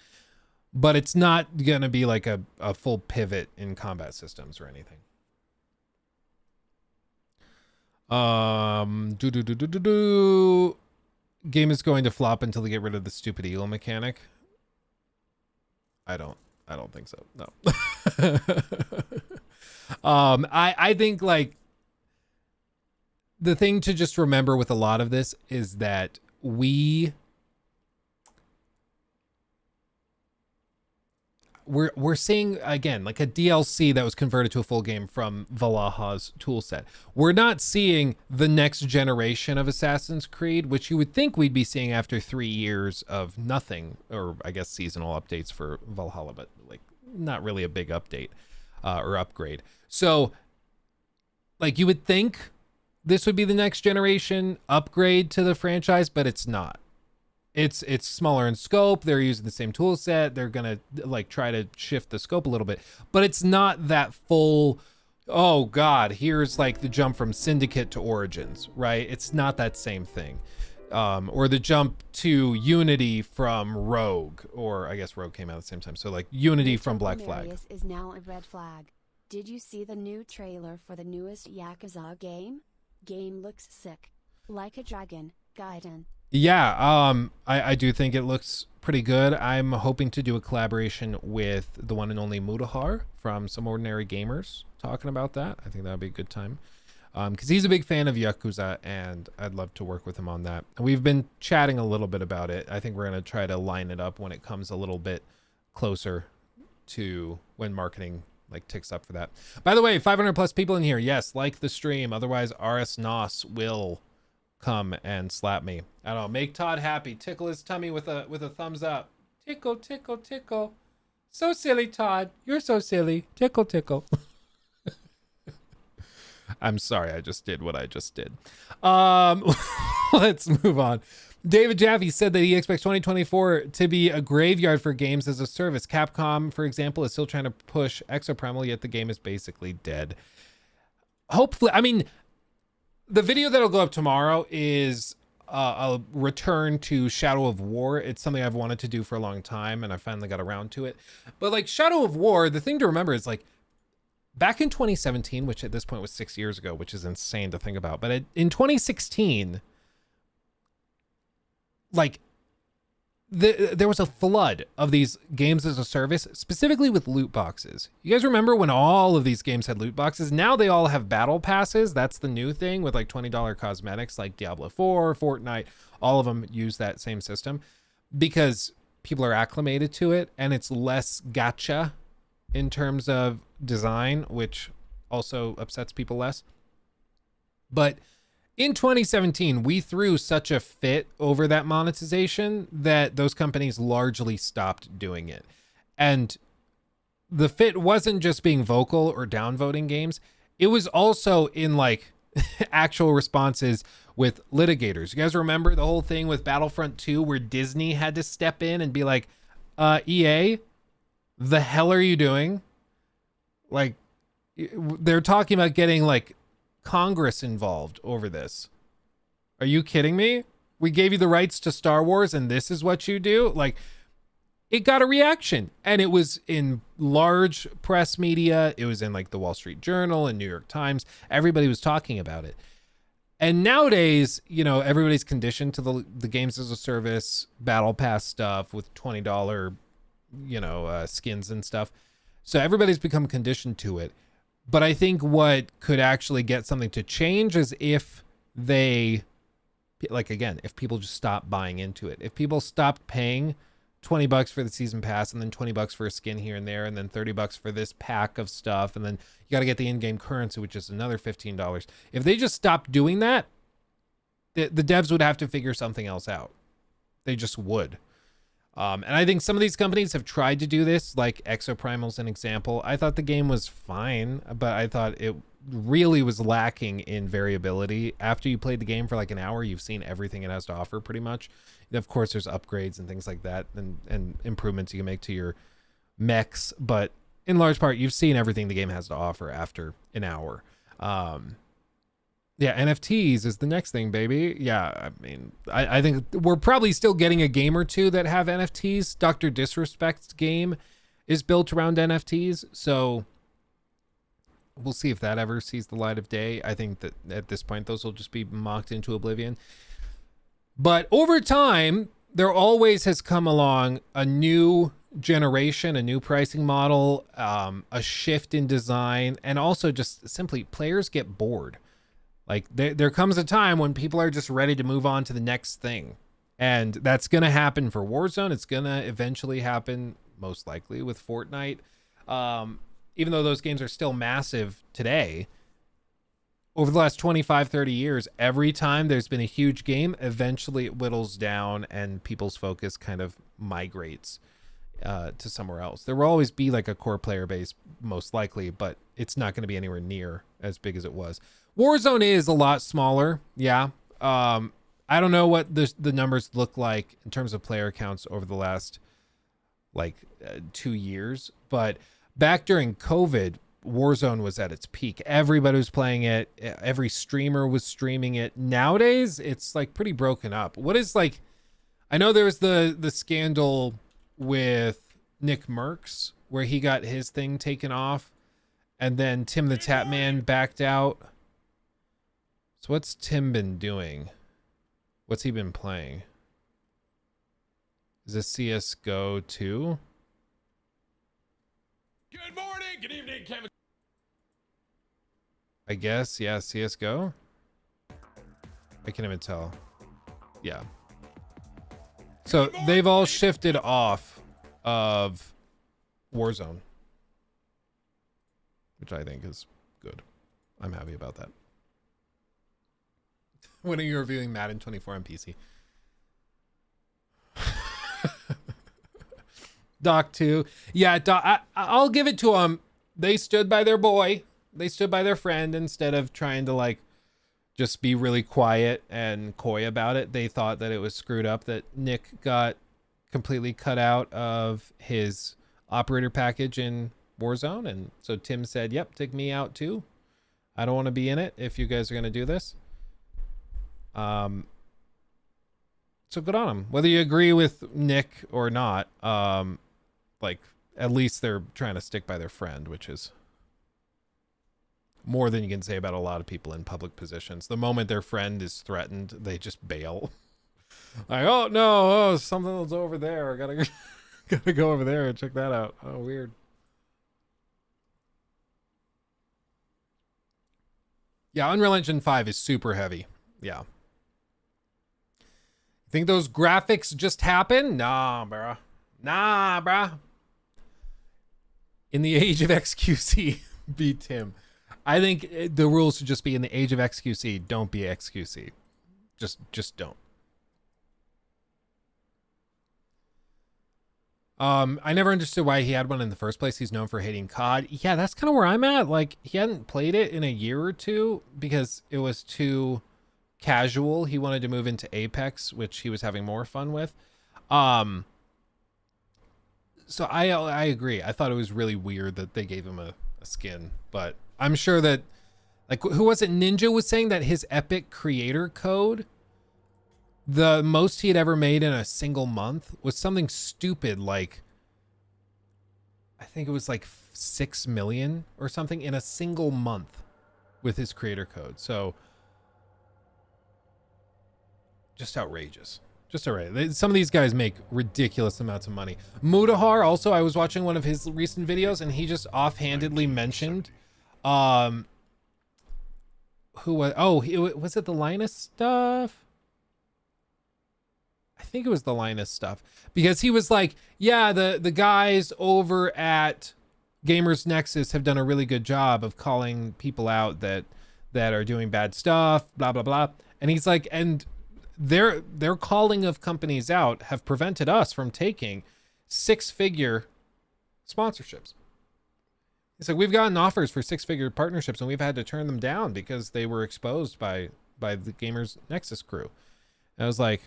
but it's not gonna be like a full pivot in combat systems or anything. Game is going to flop until they get rid of the stupid eagle mechanic. I don't think so. No. I think like the thing to just remember with a lot of this is that we're seeing again like a DLC that was converted to a full game from Valhalla's toolset. We're not seeing the next generation of Assassin's Creed, which you would think we'd be seeing after 3 years of nothing, or I guess seasonal updates for Valhalla, but like not really a big update or upgrade. So like you would think this would be the next generation upgrade to the franchise, but it's not. It's smaller in scope. They're using the same tool set. They're gonna like try to shift the scope a little bit, but it's not that full. Oh God, here's like the jump from Syndicate to Origins, right? It's not that same thing, or the jump to Unity from Rogue, or I guess Rogue came out at the same time. So like Unity from Black Flag. Marius is now a red flag. Did you see the new trailer for the newest Yakuza game? Game looks sick, like a dragon. Gaiden. Yeah, I do think it looks pretty good. I'm hoping to do a collaboration with the one and only Mutahar from Some Ordinary Gamers talking about that. I think that would be a good time. Because he's a big fan of Yakuza, and I'd love to work with him on that. And we've been chatting a little bit about it. I think we're going to try to line it up when it comes a little bit closer to when marketing like ticks up for that. By the way, 500 plus people in here. Yes, like the stream. Otherwise, RS Nos will come and slap me. I don't know. Make Todd happy. Tickle his tummy with a thumbs up. Tickle, tickle, tickle. So silly, Todd. You're so silly. Tickle, tickle. I'm sorry. I just did what I just did. Let's move on. David Jaffe said that he expects 2024 to be a graveyard for games as a service. Capcom, for example, is still trying to push Exoprimal, yet the game is basically dead. Hopefully, I mean, the video that'll go up tomorrow is a return to Shadow of War. It's something I've wanted to do for a long time, and I finally got around to it. But like Shadow of War, the thing to remember is like back in 2017, which at this point was 6 years ago, which is insane to think about. But in 2016, like there was a flood of these games as a service, specifically with loot boxes. You guys remember when all of these games had loot boxes? Now they all have battle passes. That's the new thing with like $20 cosmetics, like Diablo 4, Fortnite. All of them use that same system because people are acclimated to it, and it's less gacha in terms of design, which also upsets people less. But in 2017, we threw such a fit over that monetization that those companies largely stopped doing it. And the fit wasn't just being vocal or downvoting games. It was also in like actual responses with litigators. You guys remember the whole thing with Battlefront 2 where Disney had to step in and be like, EA, the hell are you doing? Like, they're talking about getting like Congress involved over this. Are you kidding me? We gave you the rights to Star Wars and this is what you do? Like, it got a reaction, and it was in large press media. It was in like the Wall Street Journal and New York Times. Everybody was talking about it. And nowadays, you know, everybody's conditioned to the games as a service, battle pass stuff with $20, you know, skins and stuff. So everybody's become conditioned to it. But I think what could actually get something to change is if they, like, again, if people just stop buying into it. If people stopped paying $20 for the season pass and then $20 for a skin here and there and then $30 for this pack of stuff, and then you got to get the in-game currency, which is another $15. If they just stopped doing that, the devs would have to figure something else out. They just would. And I think some of these companies have tried to do this, like Exoprimal's an example. I thought the game was fine, but I thought it really was lacking in variability. After you played the game for like an hour, you've seen everything it has to offer pretty much. Of course, there's upgrades and things like that and improvements you can make to your mechs, but in large part, you've seen everything the game has to offer after an hour. Yeah, NFTs is the next thing, baby. Yeah, I mean, I think we're probably still getting a game or two that have NFTs. Dr. Disrespect's game is built around NFTs, so we'll see if that ever sees the light of day. I think that at this point, those will just be mocked into oblivion. But over time, there always has come along a new generation, a new pricing model, a shift in design, and also just simply players get bored. Like there comes a time when people are just ready to move on to the next thing. And that's going to happen for Warzone. It's going to eventually happen, most likely, with Fortnite. Even though those games are still massive today, over the last 25, 30 years, every time there's been a huge game, eventually it whittles down and people's focus kind of migrates to somewhere else. There will always be like a core player base, most likely, but it's not going to be anywhere near as big as it was. Warzone is a lot smaller. Yeah. I don't know what the numbers look like in terms of player counts over the last 2 years, but back during COVID, Warzone was at its peak. Everybody was playing it. Every streamer was streaming it. Nowadays, it's like pretty broken up. What is like, I know there was the scandal with Nick Merckx where he got his thing taken off and then Tim the Tatman backed out. So what's Tim been doing? What's he been playing? Is this CSGO 2? Good morning, good evening, Kevin. I guess, yeah, CSGO. I can't even tell. Yeah. So they've all shifted off of Warzone, which I think is good. I'm happy about that. When are you reviewing Madden 24 on PC? Doc 2. Yeah, Doc, I'll give it to them. They stood by their boy. They stood by their friend instead of trying to like just be really quiet and coy about it. They thought that it was screwed up that Nick got completely cut out of his operator package in Warzone. And so Tim said, yep, take me out too. I don't want to be in it if you guys are going to do this. So good on him. Whether you agree with Nick or not, like at least they're trying to stick by their friend, which is more than you can say about a lot of people in public positions. The moment their friend is threatened, they just bail. Like, oh no, oh, something's over there. I gotta go over there and check that out. Oh, weird. Yeah, Unreal Engine 5 is super heavy. Yeah. Think those graphics just happen? Nah, bruh. Nah, bruh. In the age of XQC, be Tim. I think the rules should just be in the age of XQC, don't be XQC. Just don't. I never understood why he had one in the first place. He's known for hating COD. Yeah, that's kind of where I'm at. Like, he hadn't played it in a year or two because it was too casual. He wanted to move into Apex, which he was having more fun with. So I agree. I thought it was really weird that they gave him a skin, but I'm sure that, like, who was it? Ninja was saying that his Epic creator code, the most he had ever made in a single month was something stupid like, I think it was like 6 million or something in a single month with his creator code. So just outrageous. Just outrageous. Some of these guys make ridiculous amounts of money. Mudahar also, I was watching one of his recent videos and he just offhandedly mentioned, who was, was it the Linus stuff? I think it was the Linus stuff, because he was like, yeah, the guys over at Gamers Nexus have done a really good job of calling people out that are doing bad stuff, blah, blah, blah. And he's like, and their calling of companies out have prevented us from taking 6-figure sponsorships. He's like, we've gotten offers for 6-figure partnerships and we've had to turn them down because they were exposed by the Gamers Nexus crew. And I was like,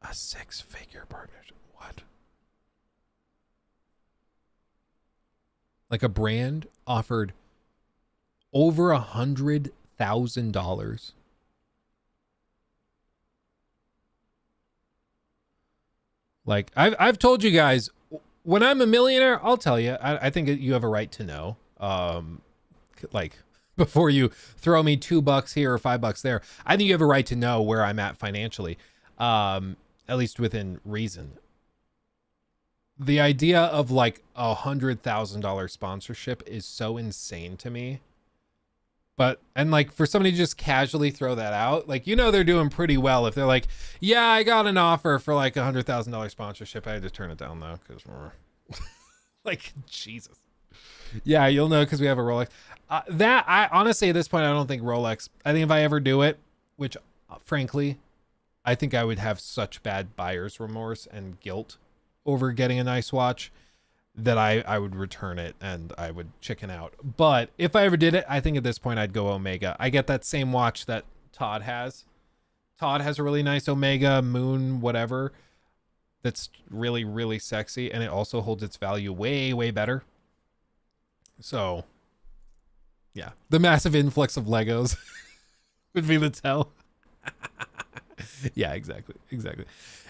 a 6-figure partnership? What? Like a brand offered over $100,000. Like I've told you guys, when I'm a millionaire, I'll tell you, I think you have a right to know. Like before you throw me $2 here or $5 there, I think you have a right to know where I'm at financially, at least within reason. The idea of like $100,000 sponsorship is so insane to me. But, and like for somebody to just casually throw that out, like, you know, they're doing pretty well if they're like, yeah, I got an offer for like $100,000 sponsorship. I had to turn it down though, because like, Jesus. Yeah, you'll know because we have a Rolex. I honestly, at this point, I don't think Rolex. I think if I ever do it, which frankly, I think I would have such bad buyer's remorse and guilt over getting a nice watch that I would return it and I would chicken out. But if I ever did it, I think at this point I'd go Omega. I get that same watch that Todd has. Todd has a really nice Omega Moon whatever that's really, really sexy, and it also holds its value way, way better. So yeah, the massive influx of Legos would be the tell. Yeah, exactly.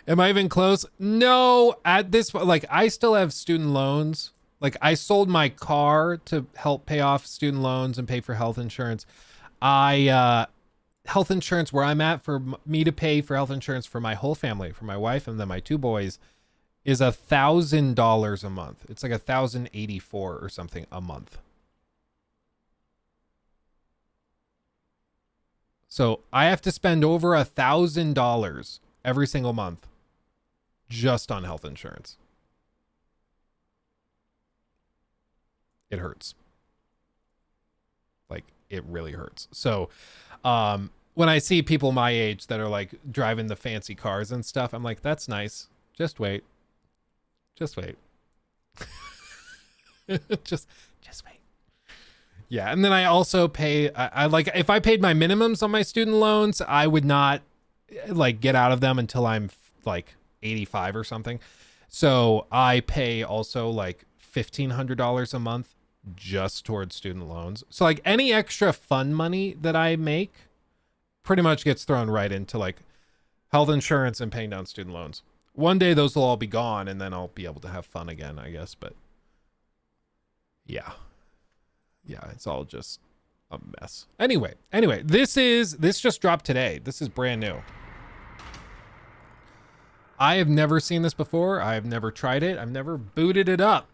Am I even close? No, at this point, like, I still have student loans. Like, I sold my car to help pay off student loans and pay for health insurance. Health insurance where I'm at, for me to pay for health insurance for my whole family, for my wife and then my 2 boys, is $1,000 a month. It's like $1,084 or something a month. So I have to spend over $1,000 every single month just on health insurance. It hurts. Like, it really hurts. So when I see people my age that are like driving the fancy cars and stuff, I'm like, that's nice. Just wait. Just wait. just wait. Yeah, and then I also pay, I like, if I paid my minimums on my student loans, I would not like get out of them until I'm like 85 or something. So I pay also like $1,500 a month just towards student loans. So like any extra fun money that I make pretty much gets thrown right into like health insurance and paying down student loans. One day those will all be gone and then I'll be able to have fun again, I guess. But yeah, it's all just a mess. Anyway, this just dropped today. This is brand new. I have never seen this before. I've never tried it. I've never booted it up.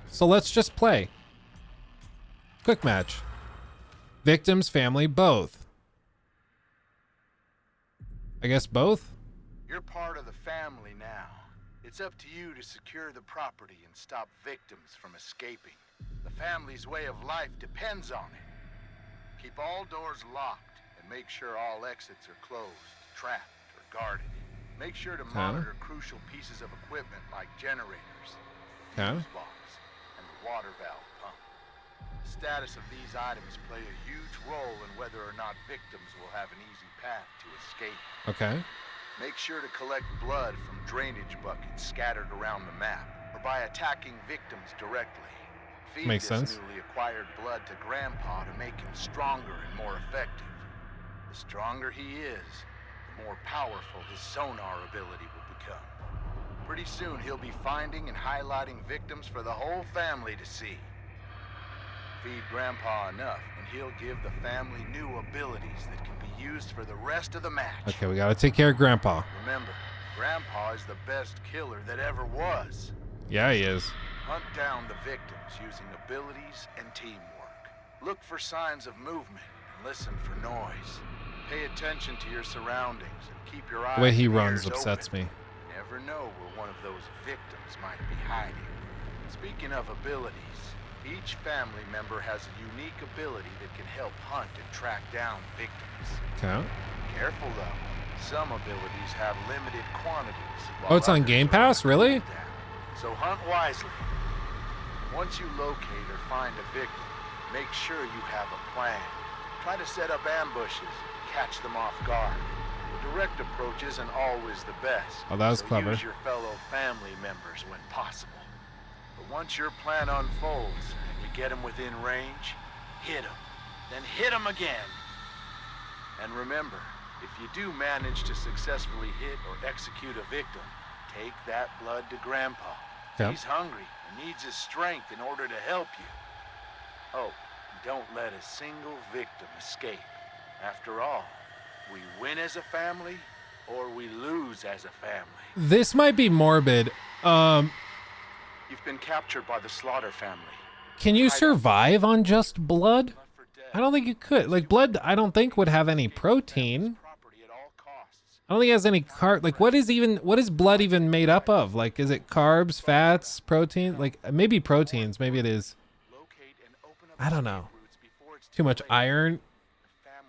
So let's just play. Quick match. Victims, family, both. I guess both? You're part of the family now. It's up to you to secure the property and stop victims from escaping. The family's way of life depends on it. Keep all doors locked and make sure all exits are closed, trapped, or guarded. Make sure to monitor crucial pieces of equipment like generators, fuse box, and the water valve pump. The status of these items play a huge role in whether or not victims will have an easy path to escape. Okay. Make sure to collect blood from drainage buckets scattered around the map, or by attacking victims directly. Feed Makes this sense. newly acquired blood to Grandpa to make him stronger and more effective. The stronger he is, the more powerful his sonar ability will become. Pretty soon he'll be finding and highlighting victims for the whole family to see. Feed Grandpa enough, and he'll give the family new abilities that can be used for the rest of the match. Okay, we gotta take care of Grandpa. Remember, Grandpa is the best killer that ever was. Yeah, he is. Hunt down the victims using abilities and teamwork. Look for signs of movement and listen for noise. Pay attention to your surroundings and keep your eyes The way he and runs ears upsets open. me. Never know where one of those victims might be hiding. Speaking of abilities, each family member has a unique ability that can help hunt and track down victims. Okay. Careful though, some abilities have limited quantities. Oh, it's on while Game others are Pass? Really? down. So hunt wisely. Once you locate or find a victim, make sure you have a plan. Try to set up ambushes, catch them off guard. Direct approach isn't always the best. Oh, that was so clever. Use your fellow family members when possible. But once your plan unfolds and you get them within range, hit them. Then hit them again. And remember, if you do manage to successfully hit or execute a victim, take that blood to Grandpa. Yep. He's hungry and needs his strength in order to help you. Oh, don't let a single victim escape. After all, we win as a family or we lose as a family. This might be morbid. You've been captured by the Slaughter family. Can you survive on just blood? I don't think you could. Like, blood, I don't think would have any protein. I don't think it has any like, what is blood even made up of? Like, is it carbs, fats, protein? Like, maybe proteins, maybe it is. I don't know. Too much iron.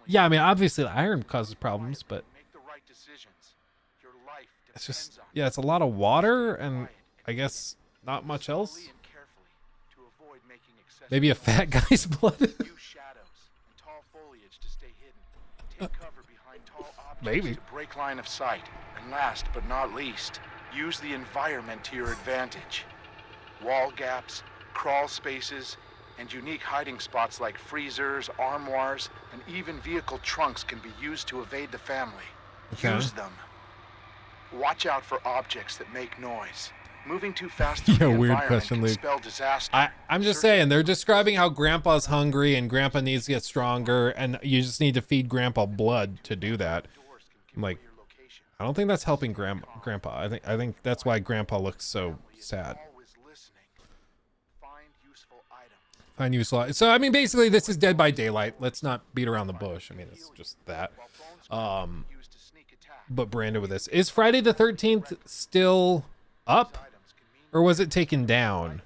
Yeah, I mean, obviously the iron causes problems, but it's just, yeah, it's a lot of water and I guess not much else. Maybe a fat guy's blood. Maybe. To break line of sight. And last but not least, use the environment to your advantage. Wall gaps, crawl spaces, and unique hiding spots like freezers, armoires, and even vehicle trunks can be used to evade the family. Okay. Use them. Watch out for objects that make noise. Moving too fast through the weird environment question, can Luke. spell disaster. I'm just saying, they're describing how Grandpa's hungry and Grandpa needs to get stronger, and you just need to feed Grandpa blood to do that. I'm like, I don't think that's helping Grandpa. I think that's why Grandpa looks so sad. Find useful. So I mean, basically, this is Dead by Daylight. Let's not beat around the bush. I mean, it's just that. But branded with this, is Friday the 13th still up, or was it taken down?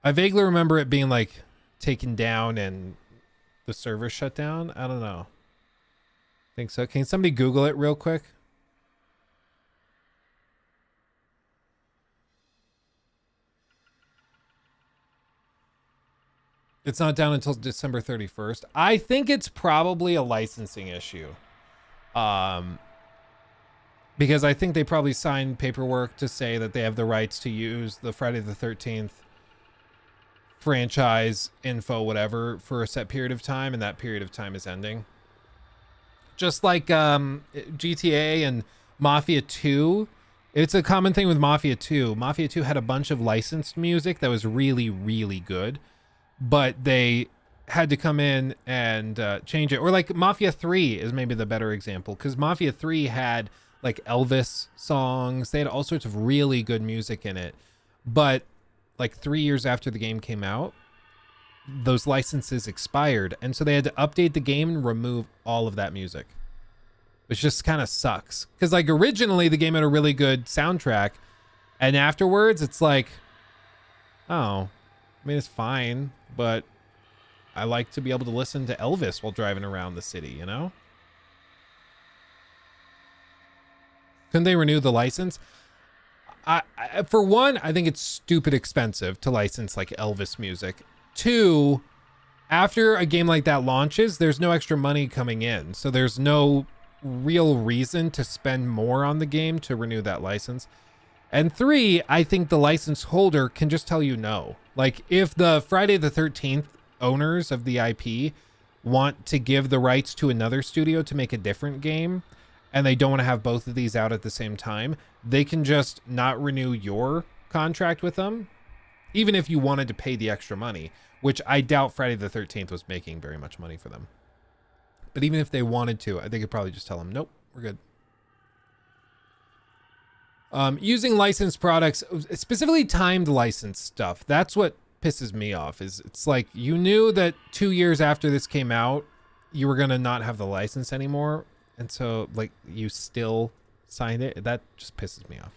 I vaguely remember it being like taken down and the server shut down. I don't know. Think so. Can somebody Google it real quick? It's not down until December 31st. I think it's probably a licensing issue. Because I think they probably signed paperwork to say that they have the rights to use the Friday the 13th franchise info, whatever, for a set period of time, and that period of time is ending. Just like GTA and Mafia 2. It's a common thing with Mafia 2. Mafia 2 had a bunch of licensed music that was really, really good, but they had to come in and change it. Or like Mafia 3 is maybe the better example, because Mafia 3 had like Elvis songs. They had all sorts of really good music in it. But like 3 years after the game came out, those licenses expired, and so they had to update the game and remove all of that music, which just kind of sucks, because like originally the game had a really good soundtrack, and afterwards it's like, oh, I mean, it's fine, but I like to be able to listen to Elvis while driving around the city, you know? Couldn't they renew the license? I for one, I think it's stupid expensive to license like Elvis music. Two, after a game like that launches, there's no extra money coming in, so there's no real reason to spend more on the game to renew that license. And three, I think the license holder can just tell you no. Like, if the Friday the 13th owners of the IP want to give the rights to another studio to make a different game, and they don't want to have both of these out at the same time, they can just not renew your contract with them even if you wanted to pay the extra money, which I doubt Friday the 13th was making very much money for them. But even if they wanted to, they could probably just tell them, nope, we're good. Using licensed products, specifically timed license stuff, that's what pisses me off. Is it's like you knew that 2 years after this came out, you were gonna not have the license anymore, and so like you still signed it. That just pisses me off.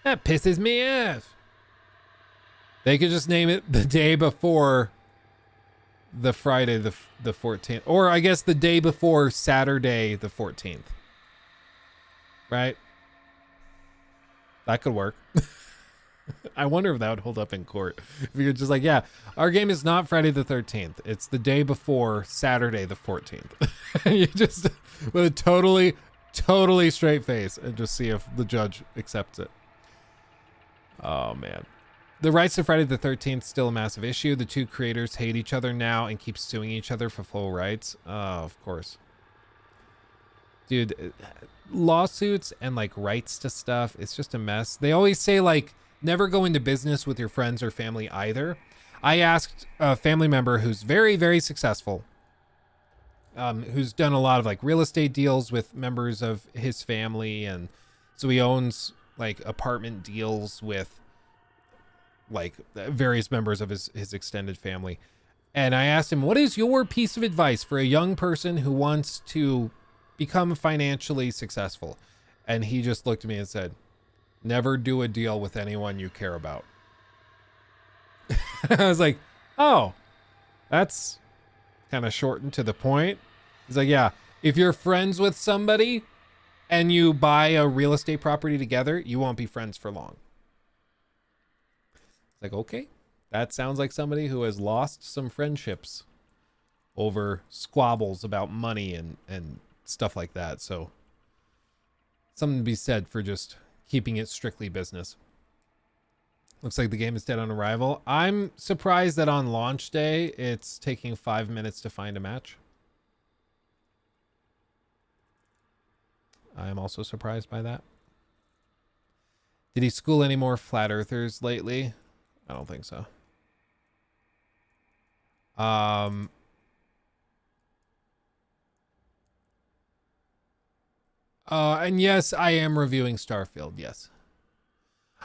That pisses me off. They could just name it the day before the Friday the 14th, or I guess the day before Saturday the 14th, right? That could work. I wonder if that would hold up in court. If you're just like, yeah, our game is not Friday the 13th. It's the day before Saturday the 14th. You just, with a totally straight face, and just see if the judge accepts it. Oh, man. The rights to Friday the 13th still a massive issue. The two creators hate each other now and keep suing each other for full rights. Oh, of course. Dude, lawsuits and like rights to stuff, it's just a mess. They always say like never go into business with your friends or family either. I asked a family member who's very, very successful, who's done a lot of like real estate deals with members of his family, and so he owns like apartment deals with like various members of his extended family. And I asked him, what is your piece of advice for a young person who wants to become financially successful? And he just looked at me and said, never do a deal with anyone you care about. I was like, oh, that's kind of short and to the point. He's like, yeah, if you're friends with somebody and you buy a real estate property together, you won't be friends for long. It's like, okay, that sounds like somebody who has lost some friendships over squabbles about money and stuff like that. So something to be said for just keeping it strictly business. Looks like the game is dead on arrival. I'm surprised that on launch day, it's taking 5 minutes to find a match. I'm also surprised by that. Did he school any more flat earthers lately? I don't think so. And yes, I am reviewing Starfield, yes.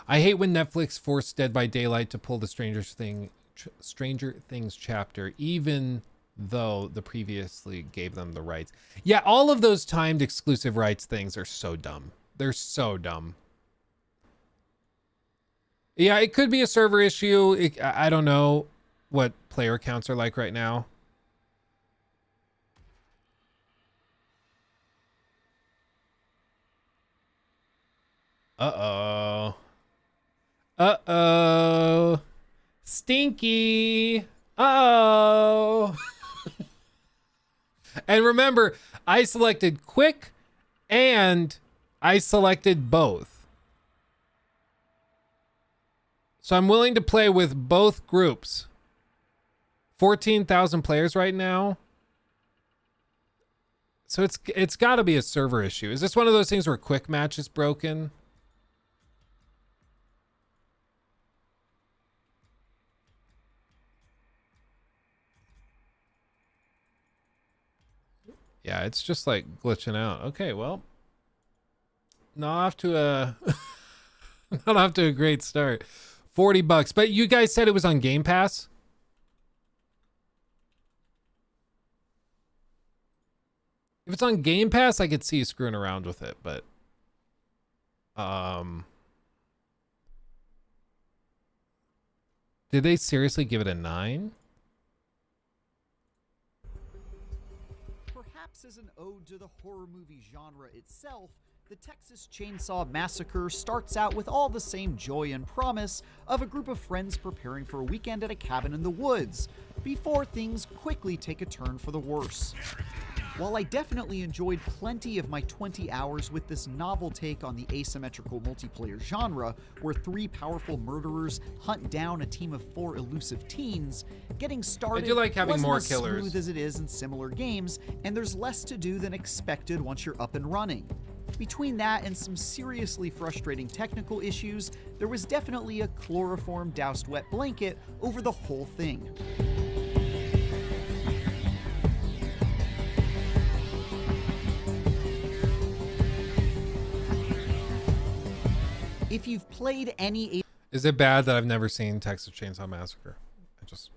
I hate when Netflix forced Dead by Daylight to pull the Stranger Things chapter, even though the previously gave them the rights. Yeah, all of those timed exclusive rights things are so dumb. They're so dumb. Yeah, it could be a server issue. I don't know what player counts are like right now. Uh-oh. Uh-oh. Stinky. Uh-oh. And remember, I selected quick and I selected both. So I'm willing to play with both groups. 14,000 players right now. So it's got to be a server issue. Is this one of those things where quick match is broken? Yeah, it's just like glitching out. Okay, well, not off to a not off to a great start. $40, but you guys said it was on Game Pass. If it's on Game Pass, I could see you screwing around with it, but did they seriously give it a 9? Perhaps as an ode to the horror movie genre itself, the Texas Chainsaw Massacre starts out with all the same joy and promise of a group of friends preparing for a weekend at a cabin in the woods, before things quickly take a turn for the worse. While I definitely enjoyed plenty of my 20 hours with this novel take on the asymmetrical multiplayer genre, where 3 powerful murderers hunt down a team of 4 elusive teens, getting started I do like having wasn't more as killers. smooth as it is in similar games, and there's less to do than expected once you're up and running. Between that and some seriously frustrating technical issues, there was definitely a chloroform doused wet blanket over the whole thing. If you've played any... Is it bad that I've never seen Texas Chainsaw Massacre? I just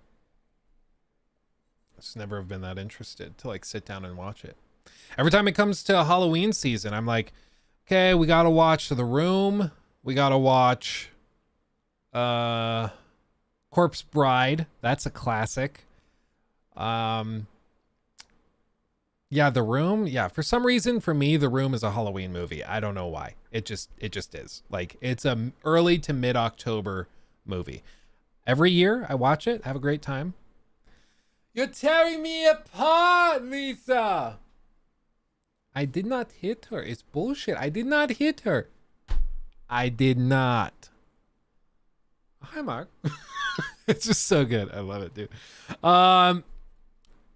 never have been that interested to like sit down and watch it. Every time it comes to Halloween season, I'm like, okay, we gotta watch The Room. We gotta watch Corpse Bride. That's a classic. Yeah, The Room. Yeah, for some reason, for me, The Room is a Halloween movie. I don't know why. It just is. Like, it's a early to mid-October movie. Every year, I watch it, have a great time. You're tearing me apart, Lisa! I did not hit her. It's bullshit. I did not hit her. I did not. Hi, Mark. It's just so good. I love it, dude.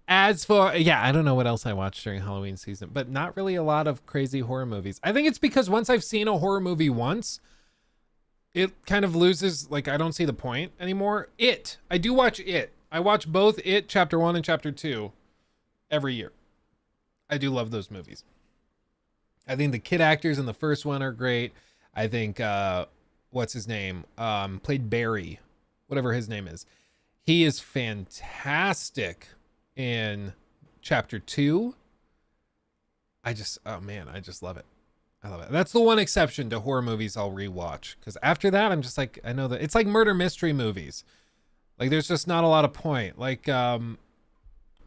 As for, yeah, I don't know what else I watched during Halloween season, but not really a lot of crazy horror movies. I think it's because once I've seen a horror movie once, it kind of loses, like, I don't see the point anymore. I do watch It. I watch both It Chapter 1 and Chapter 2 every year. I do love those movies. I think the kid actors in the first one are great. I think, what's his name? Played Barry, whatever his name is. He is fantastic in Chapter 2. Oh man, I just love it. I love it. That's the one exception to horror movies I'll rewatch, because after that I'm just like, I know that it's like murder mystery movies. Like, there's just not a lot of point. Like, what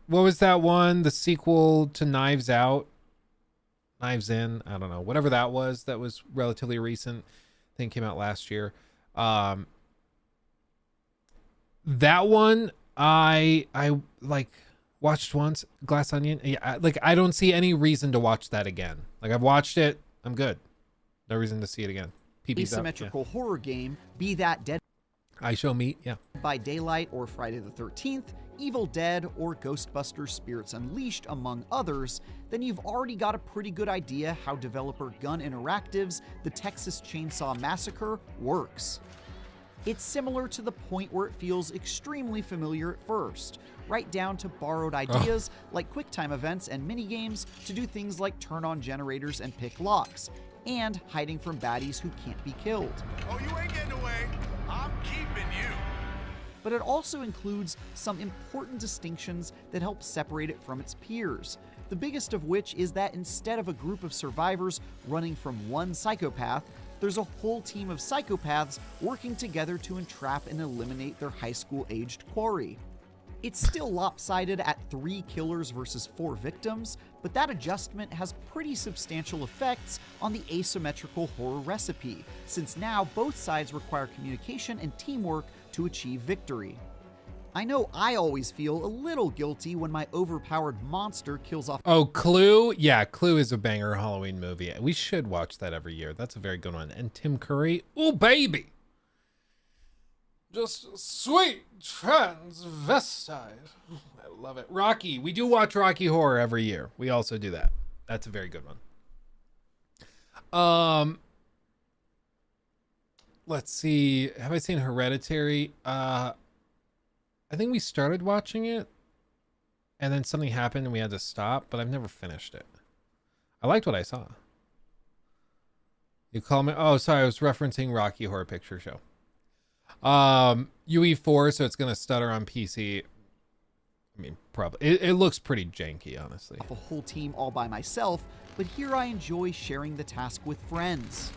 was that one? The sequel to Knives Out? Knives In? I don't know. Whatever that was relatively recent. I think came out last year. That one I like watched once. Glass Onion. Yeah, like, I don't see any reason to watch that again. Like, I've watched it. I'm good. No reason to see it again. Asymmetrical horror game, be that Dead I Show Meat, yeah. by Daylight or Friday the 13th, Evil Dead, or Ghostbusters Spirits Unleashed, among others, then you've already got a pretty good idea how developer Gun Interactive's The Texas Chainsaw Massacre works. It's similar to the point where it feels extremely familiar at first, right down to borrowed ideas like QuickTime events and minigames to do things like turn on generators and pick locks, and hiding from baddies who can't be killed. Oh, you ain't getting away. I'm keeping you. But it also includes some important distinctions that help separate it from its peers. The biggest of which is that instead of a group of survivors running from one psychopath, there's a whole team of psychopaths working together to entrap and eliminate their high school-aged quarry. It's still lopsided at 3 killers versus 4 victims, but that adjustment has pretty substantial effects on the asymmetrical horror recipe, since now both sides require communication and teamwork to achieve victory. I know I always feel a little guilty when my overpowered monster kills off... Oh, Clue? Yeah, Clue is a banger Halloween movie. We should watch that every year. That's a very good one. And Tim Curry, oh baby! Just sweet transvestite. I love it. Rocky. We do watch Rocky Horror every year. We also do that. That's a very good one. Let's see. Have I seen Hereditary? I think we started watching it and then something happened and we had to stop, but I've never finished it. I liked what I saw. You call me? Oh, sorry. I was referencing Rocky Horror Picture Show. UE4, so it's gonna stutter on PC. I mean, probably it looks pretty janky, honestly. A whole team all by myself, but here I enjoy sharing the task with friends.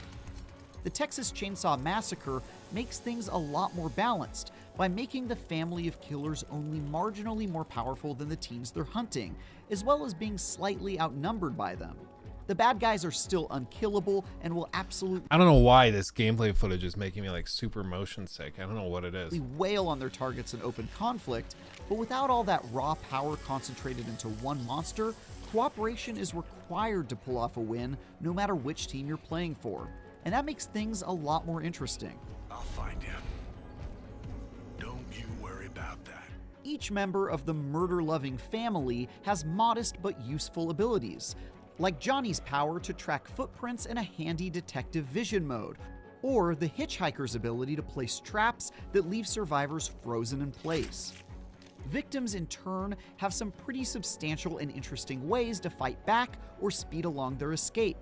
The Texas Chainsaw Massacre makes things a lot more balanced by making the family of killers only marginally more powerful than the teams they're hunting, as well as being slightly outnumbered by them. The bad guys are still unkillable and will absolutely... I don't know why this gameplay footage is making me like super motion sick. I don't know what it is. ...wail on their targets in open conflict, but without all that raw power concentrated into one monster, cooperation is required to pull off a win no matter which team you're playing for. And that makes things a lot more interesting. I'll find you. Don't you worry about that. Each member of the murder-loving family has modest but useful abilities. like Johnny's power to track footprints in a handy detective vision mode, or the hitchhiker's ability to place traps that leave survivors frozen in place. Victims, in turn, have some pretty substantial and interesting ways to fight back or speed along their escape,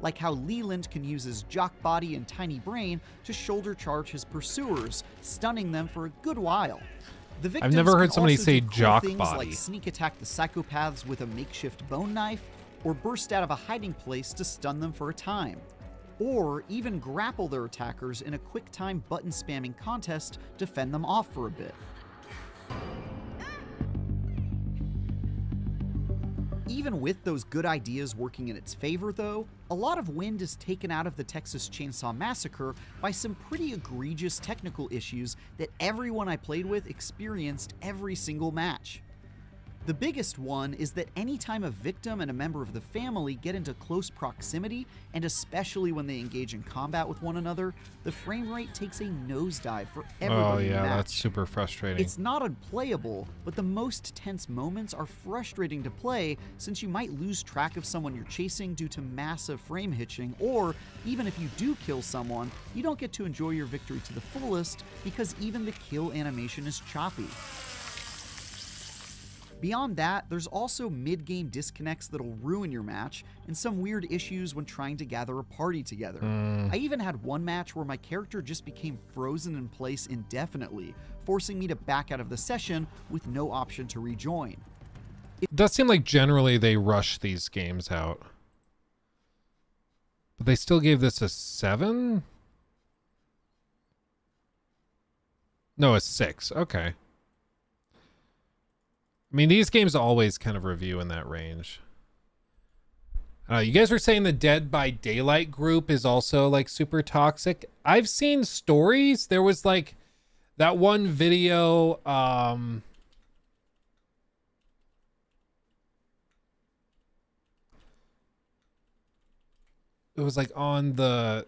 like how Leland can use his jock body and tiny brain to shoulder charge his pursuers, stunning them for a good while. The victims I've never heard can somebody also say do cool jock things body. like sneak attack the psychopaths with a makeshift bone knife, or burst out of a hiding place to stun them for a time, or even grapple their attackers in a quick-time button-spamming contest to fend them off for a bit. Even with those good ideas working in its favor, though, a lot of wind is taken out of the Texas Chainsaw Massacre by some pretty egregious technical issues that everyone I played with experienced every single match. The biggest one is that anytime a victim and a member of the family get into close proximity, and especially when they engage in combat with one another, the frame rate takes a nosedive for everybody in the match. That's super frustrating. It's not unplayable, but the most tense moments are frustrating to play since you might lose track of someone you're chasing due to massive frame hitching, or even if you do kill someone, you don't get to enjoy your victory to the fullest because even the kill animation is choppy. Beyond that, there's also mid-game disconnects that'll ruin your match, and some weird issues when trying to gather a party together. I even had one match where my character just became frozen in place indefinitely, forcing me to back out of the session with no option to rejoin. It does seem like generally they rush these games out. But they still gave this a 7? No, a 6. Okay. I mean, these games always kind of review in that range. You guys were saying the Dead by Daylight group is also like super toxic. I've seen stories. There was like that one video. It was like on the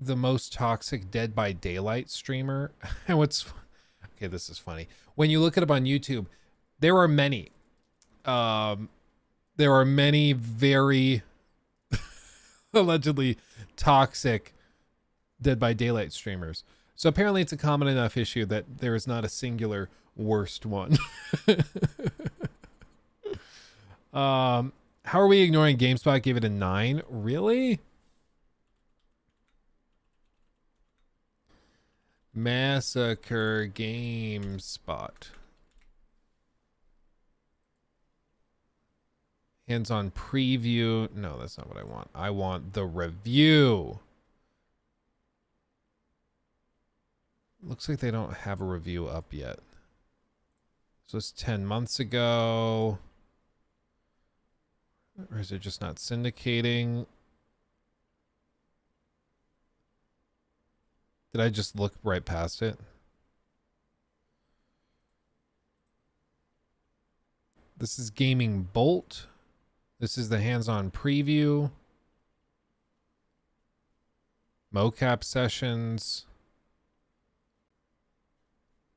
most toxic Dead by Daylight streamer. And okay, this is funny. When you look it up on YouTube, there are many very allegedly toxic Dead by Daylight streamers. So apparently it's a common enough issue that there is not a singular worst one. How are we ignoring GameSpot gave it a 9? Really? Massacre GameSpot. Hands-on preview. No, that's not what I want. I want the review. Looks like they don't have a review up yet. So it's 10 months ago. Or is it just not syndicating? Did I just look right past it? This is Gaming Bolt. This is the hands-on preview. Mocap sessions.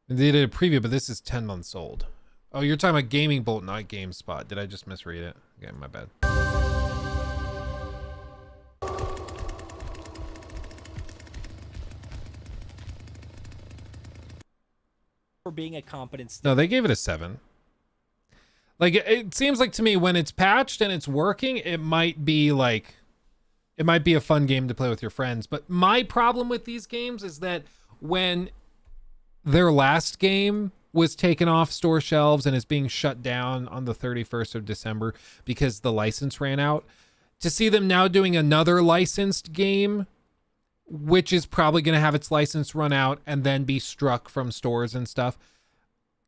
They did a preview, but this is 10 months old. Oh, you're talking about Gaming Bolt, not GameSpot. Did I just misread it? Okay, my bad. For being a competent. No, they gave it a 7. Like, it seems like to me when it's patched and it's working, it might be a fun game to play with your friends. But my problem with these games is that when their last game was taken off store shelves and is being shut down on the 31st of December because the license ran out, to see them now doing another licensed game, which is probably going to have its license run out and then be struck from stores and stuff,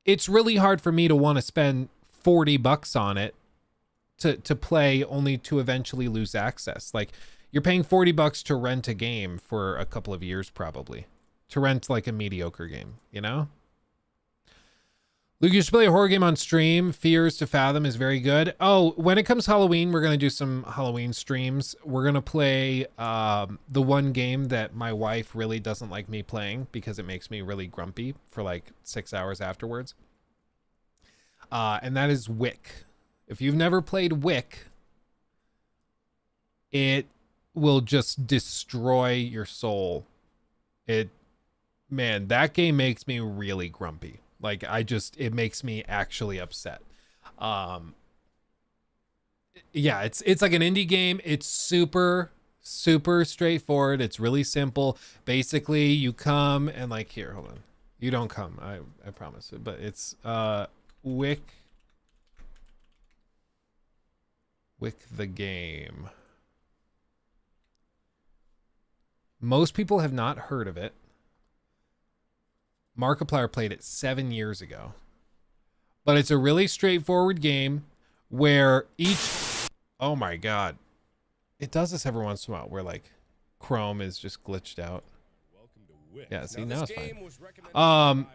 it's really hard for me to want to spend $40 on it to play only to eventually lose access. Like, you're paying $40 to rent a game for a couple of years, probably to rent like a mediocre game, you know? Luke, you should play a horror game on stream. Fears to Fathom is very good. Oh, when it comes Halloween, we're going to do some Halloween streams. We're going to play the one game that my wife really doesn't like me playing because it makes me really grumpy for like 6 hours afterwards. And that is Wick. If you've never played Wick, it will just destroy your soul. Man, that game makes me really grumpy. Like, it makes me actually upset. Yeah, it's like an indie game. It's super straightforward. It's really simple. Basically, you come and, like, here, hold on. You don't come. I promise it. But it's Wick the game. Most people have not heard of it. Markiplier played it 7 years ago. But it's a really straightforward game where oh my god. It does this every once in a while where, like, Chrome is just glitched out. Yeah, see, now it's fine.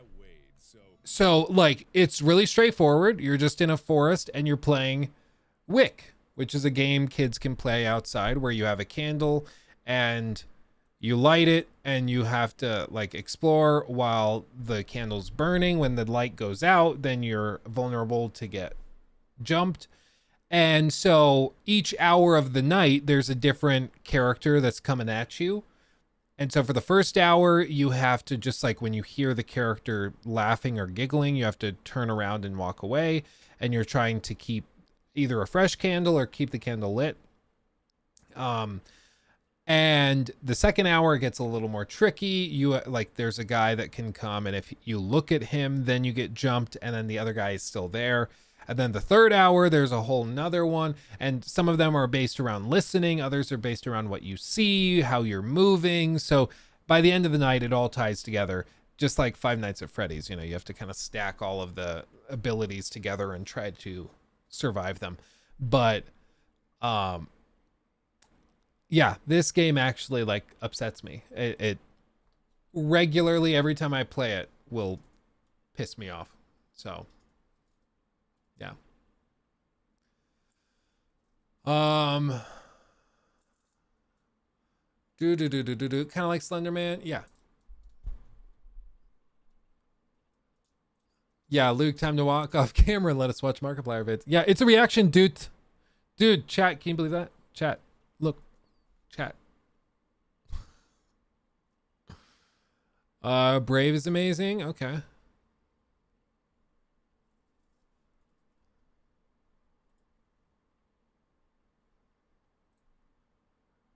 So, like, it's really straightforward. You're just in a forest and you're playing Wick, which is a game kids can play outside where you have a candle and you light it and you have to, like, explore while the candle's burning. When the light goes out, then you're vulnerable to get jumped. And so each hour of the night, there's a different character that's coming at you. And so for the first hour, you have to just, like, when you hear the character laughing or giggling, you have to turn around and walk away. And you're trying to keep either a fresh candle or keep the candle lit. And the second hour gets a little more tricky. There's a guy that can come, and if you look at him, then you get jumped, and then the other guy is still there. And then the third hour, there's a whole nother one. And some of them are based around listening. Others are based around what you see, how you're moving. So by the end of the night, it all ties together. Just like Five Nights at Freddy's, you have to kind of stack all of the abilities together and try to survive them. But, yeah, this game actually, like, upsets me. It regularly, every time I play it, will piss me off. So, yeah. Kind of like Slender Man. Yeah. Yeah, Luke, time to walk off camera and let us watch Markiplier vids. Yeah, it's a reaction, dude. Dude, chat, can you believe that? Chat, look, chat. Brave is amazing. Okay.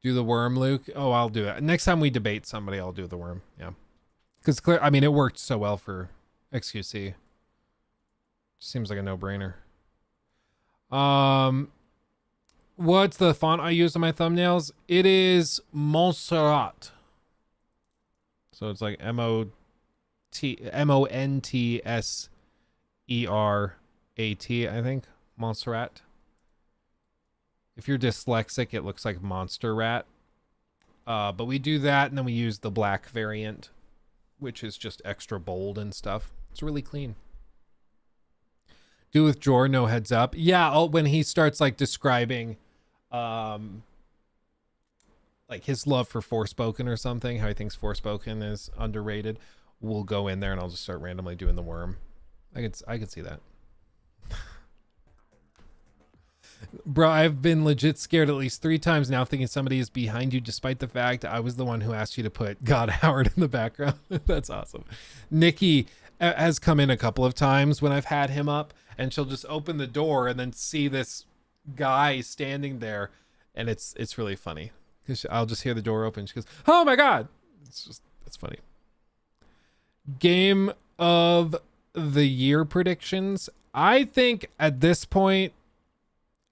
Do the worm, Luke? Oh, I'll do it. Next time we debate somebody, I'll do the worm. Yeah. Because, I mean, it worked so well for XQC. Seems like a no-brainer. What's the font I use on my thumbnails? It is Montserrat. So it's like Montserat, I think. Montserrat. If you're dyslexic, it looks like Monster Rat. But we do that, and then we use the black variant, which is just extra bold and stuff. It's really clean. Do with Jor, no heads up. Yeah, when he starts, like, describing like his love for Forspoken or something, how he thinks Forspoken is underrated, we'll go in there and I'll just start randomly doing the worm. I could see that. Bro, I've been legit scared at least 3 times now, thinking somebody is behind you, despite the fact I was the one who asked you to put God Howard in the background. That's awesome. Nikki has come in a couple of times when I've had him up, and she'll just open the door and then see this guy standing there, and it's really funny because I'll just hear the door open. She goes, "Oh my God!" It's funny. Game of the year predictions. I think at this point,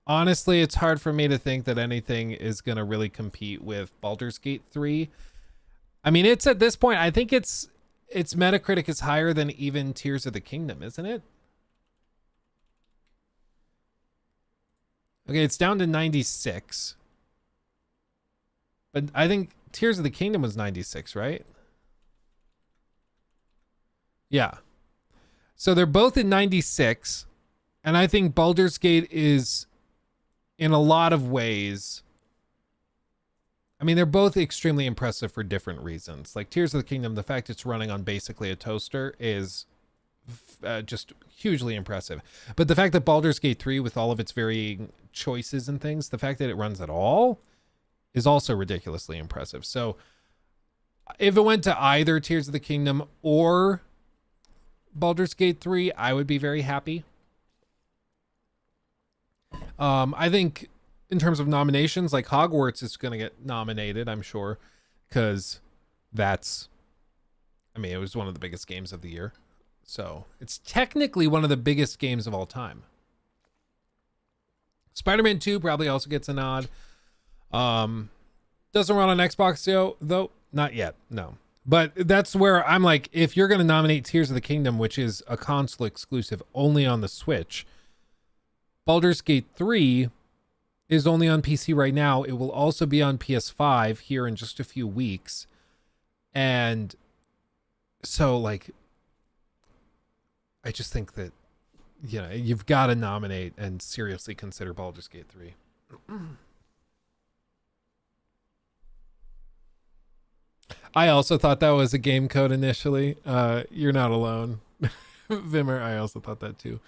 honestly, it's hard for me to think that anything is going to really compete with Baldur's Gate 3. I mean, it's at this point, I think its Metacritic is higher than even Tears of the Kingdom, isn't it? Okay, it's down to 96. But I think Tears of the Kingdom was 96, right? Yeah. So they're both in 96. And I think Baldur's Gate is, in a lot of ways, I mean, they're both extremely impressive for different reasons. Like Tears of the Kingdom, the fact it's running on basically a toaster is just hugely impressive. But the fact that Baldur's Gate 3, with all of its varying choices and things, the fact that it runs at all is also ridiculously impressive. So if it went to either Tears of the Kingdom or Baldur's Gate 3, I would be very happy. I think in terms of nominations, like Hogwarts is going to get nominated, I'm sure, because it was one of the biggest games of the year. So it's technically one of the biggest games of all time. Spider-Man 2 probably also gets a nod. Doesn't run on Xbox though. Not yet, no. But that's where I'm like, if you're going to nominate Tears of the Kingdom, which is a console exclusive only on the Switch, Baldur's Gate 3 is only on PC right now. It will also be on PS5 here in just a few weeks. And so, like, I just think that, you've got to nominate and seriously consider Baldur's Gate 3. I also thought that was a game code initially. You're not alone. Vimmer, I also thought that too.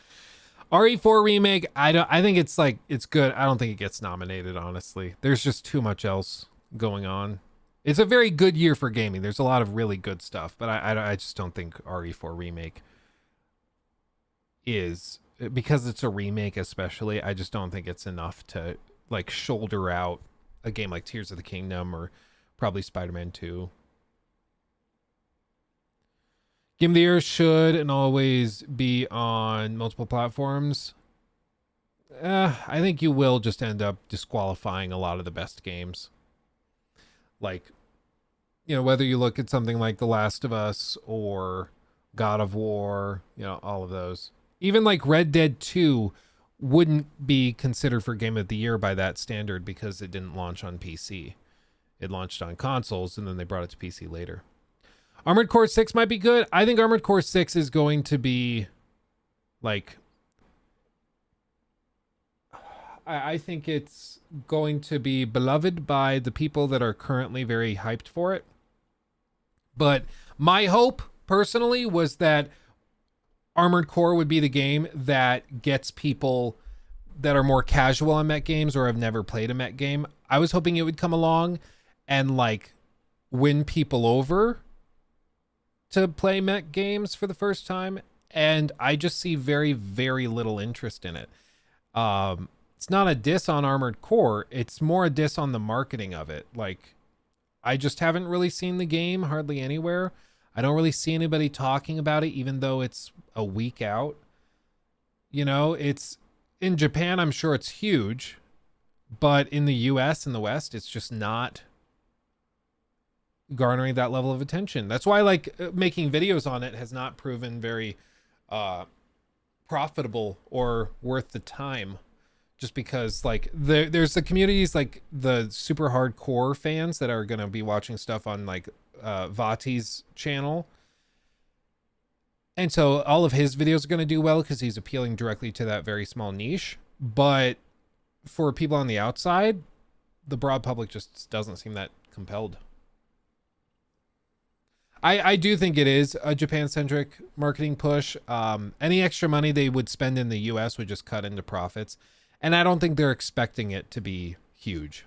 RE4 remake, I think it's good. I don't think it gets nominated, honestly. There's just too much else going on. It's a very good year for gaming. There's a lot of really good stuff, but I just don't think RE4 remake is, because it's a remake especially, I just don't think it's enough to like shoulder out a game like Tears of the Kingdom or probably Spider-Man 2. Game of the Year should and always be on multiple platforms. I think you will just end up disqualifying a lot of the best games. Like, whether you look at something like The Last of Us or God of War, all of those. Even like Red Dead 2 wouldn't be considered for Game of the Year by that standard because it didn't launch on PC. It launched on consoles and then they brought it to PC later. Armored Core 6 might be good. I think Armored Core 6 is going to be like, I think it's going to be beloved by the people that are currently very hyped for it. But my hope personally was that Armored Core would be the game that gets people that are more casual on mech games or have never played a mech game. I was hoping it would come along and like win people over to play mech games for the first time, and I just see very, very little interest in it. It's not a diss on Armored Core, it's more a diss on the marketing of it. Like, I just haven't really seen the game hardly anywhere. I don't really see anybody talking about it, even though it's a week out. It's in Japan, I'm sure it's huge, but in the US and the West, it's just not garnering that level of attention. That's why making videos on it has not proven very profitable or worth the time, just because there's the communities like the super hardcore fans that are going to be watching stuff on like Vati's channel, and so all of his videos are going to do well because he's appealing directly to that very small niche. But for people on the outside, the broad public just doesn't seem that compelled. I do think it is a Japan-centric marketing push. Any extra money they would spend in the US would just cut into profits. And I don't think they're expecting it to be huge.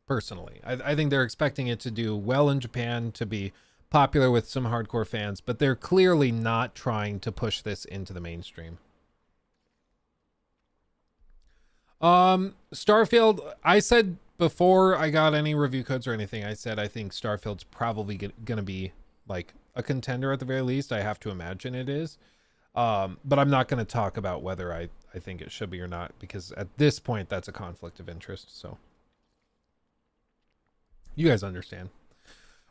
Personally, I think they're expecting it to do well in Japan, to be popular with some hardcore fans, but they're clearly not trying to push this into the mainstream. Starfield, I said before I got any review codes or anything, I said I think Starfield's probably gonna be like a contender at the very least. I have to imagine it is. But I'm not going to talk about whether I think it should be or not, because at this point that's a conflict of interest. So you guys understand.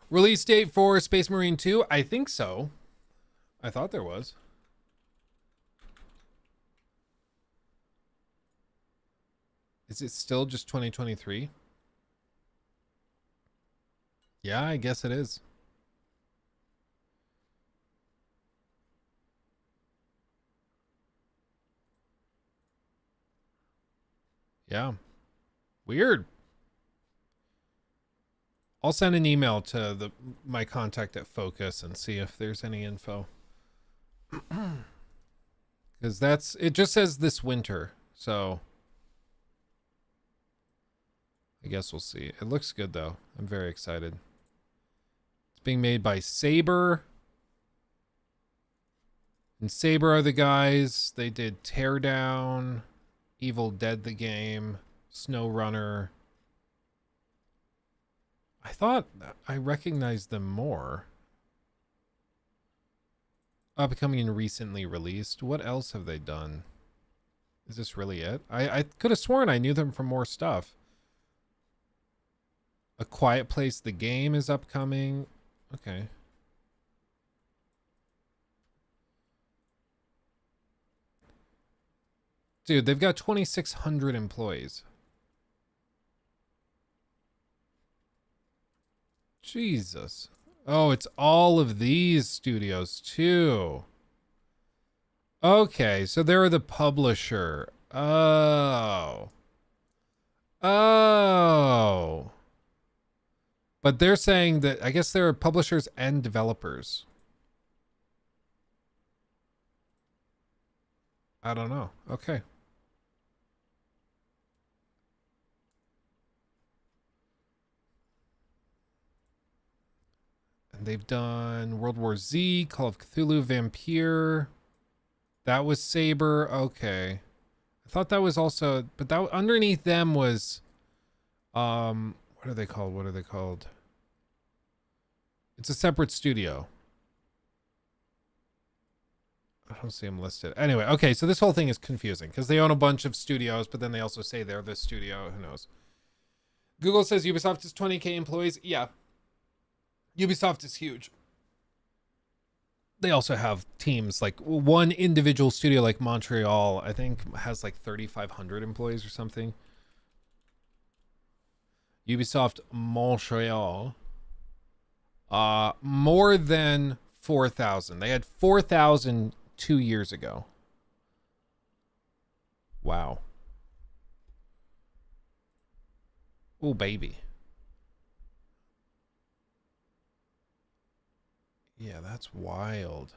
Release date for Space Marine 2? I think so. I thought there was. Is it still just 2023? Yeah, I guess it is. Yeah. Weird. I'll send an email to my contact at Focus and see if there's any info. Because it just says this winter, so I guess we'll see. It looks good though. I'm very excited. It's being made by Saber. And Saber are the guys. They did Teardown, Evil Dead the game, SnowRunner. I thought I recognized them more. Becoming recently released. What else have they done? Is this really it? I could have sworn I knew them from more stuff. A Quiet Place, the game is upcoming. Okay. Dude, they've got 2,600 employees. Jesus. Oh, it's all of these studios too. Okay, so they're the publisher. Oh. Oh. But they're saying that, I guess they're publishers and developers. I don't know. Okay. And they've done World War Z, Call of Cthulhu, Vampire. That was Saber. Okay. I thought that was also, but that underneath them was, what are they called? What are they called? It's a separate studio. I don't see them listed. Anyway, okay, so this whole thing is confusing because they own a bunch of studios, but then they also say they're the studio. Who knows? Google says Ubisoft is 20K employees. Yeah. Ubisoft is huge. They also have teams, like one individual studio like Montreal, I think has like 3,500 employees or something. Ubisoft Montreal, more than 4,000. They had 4,000 2 years ago. Wow. Oh, baby. Yeah, that's wild.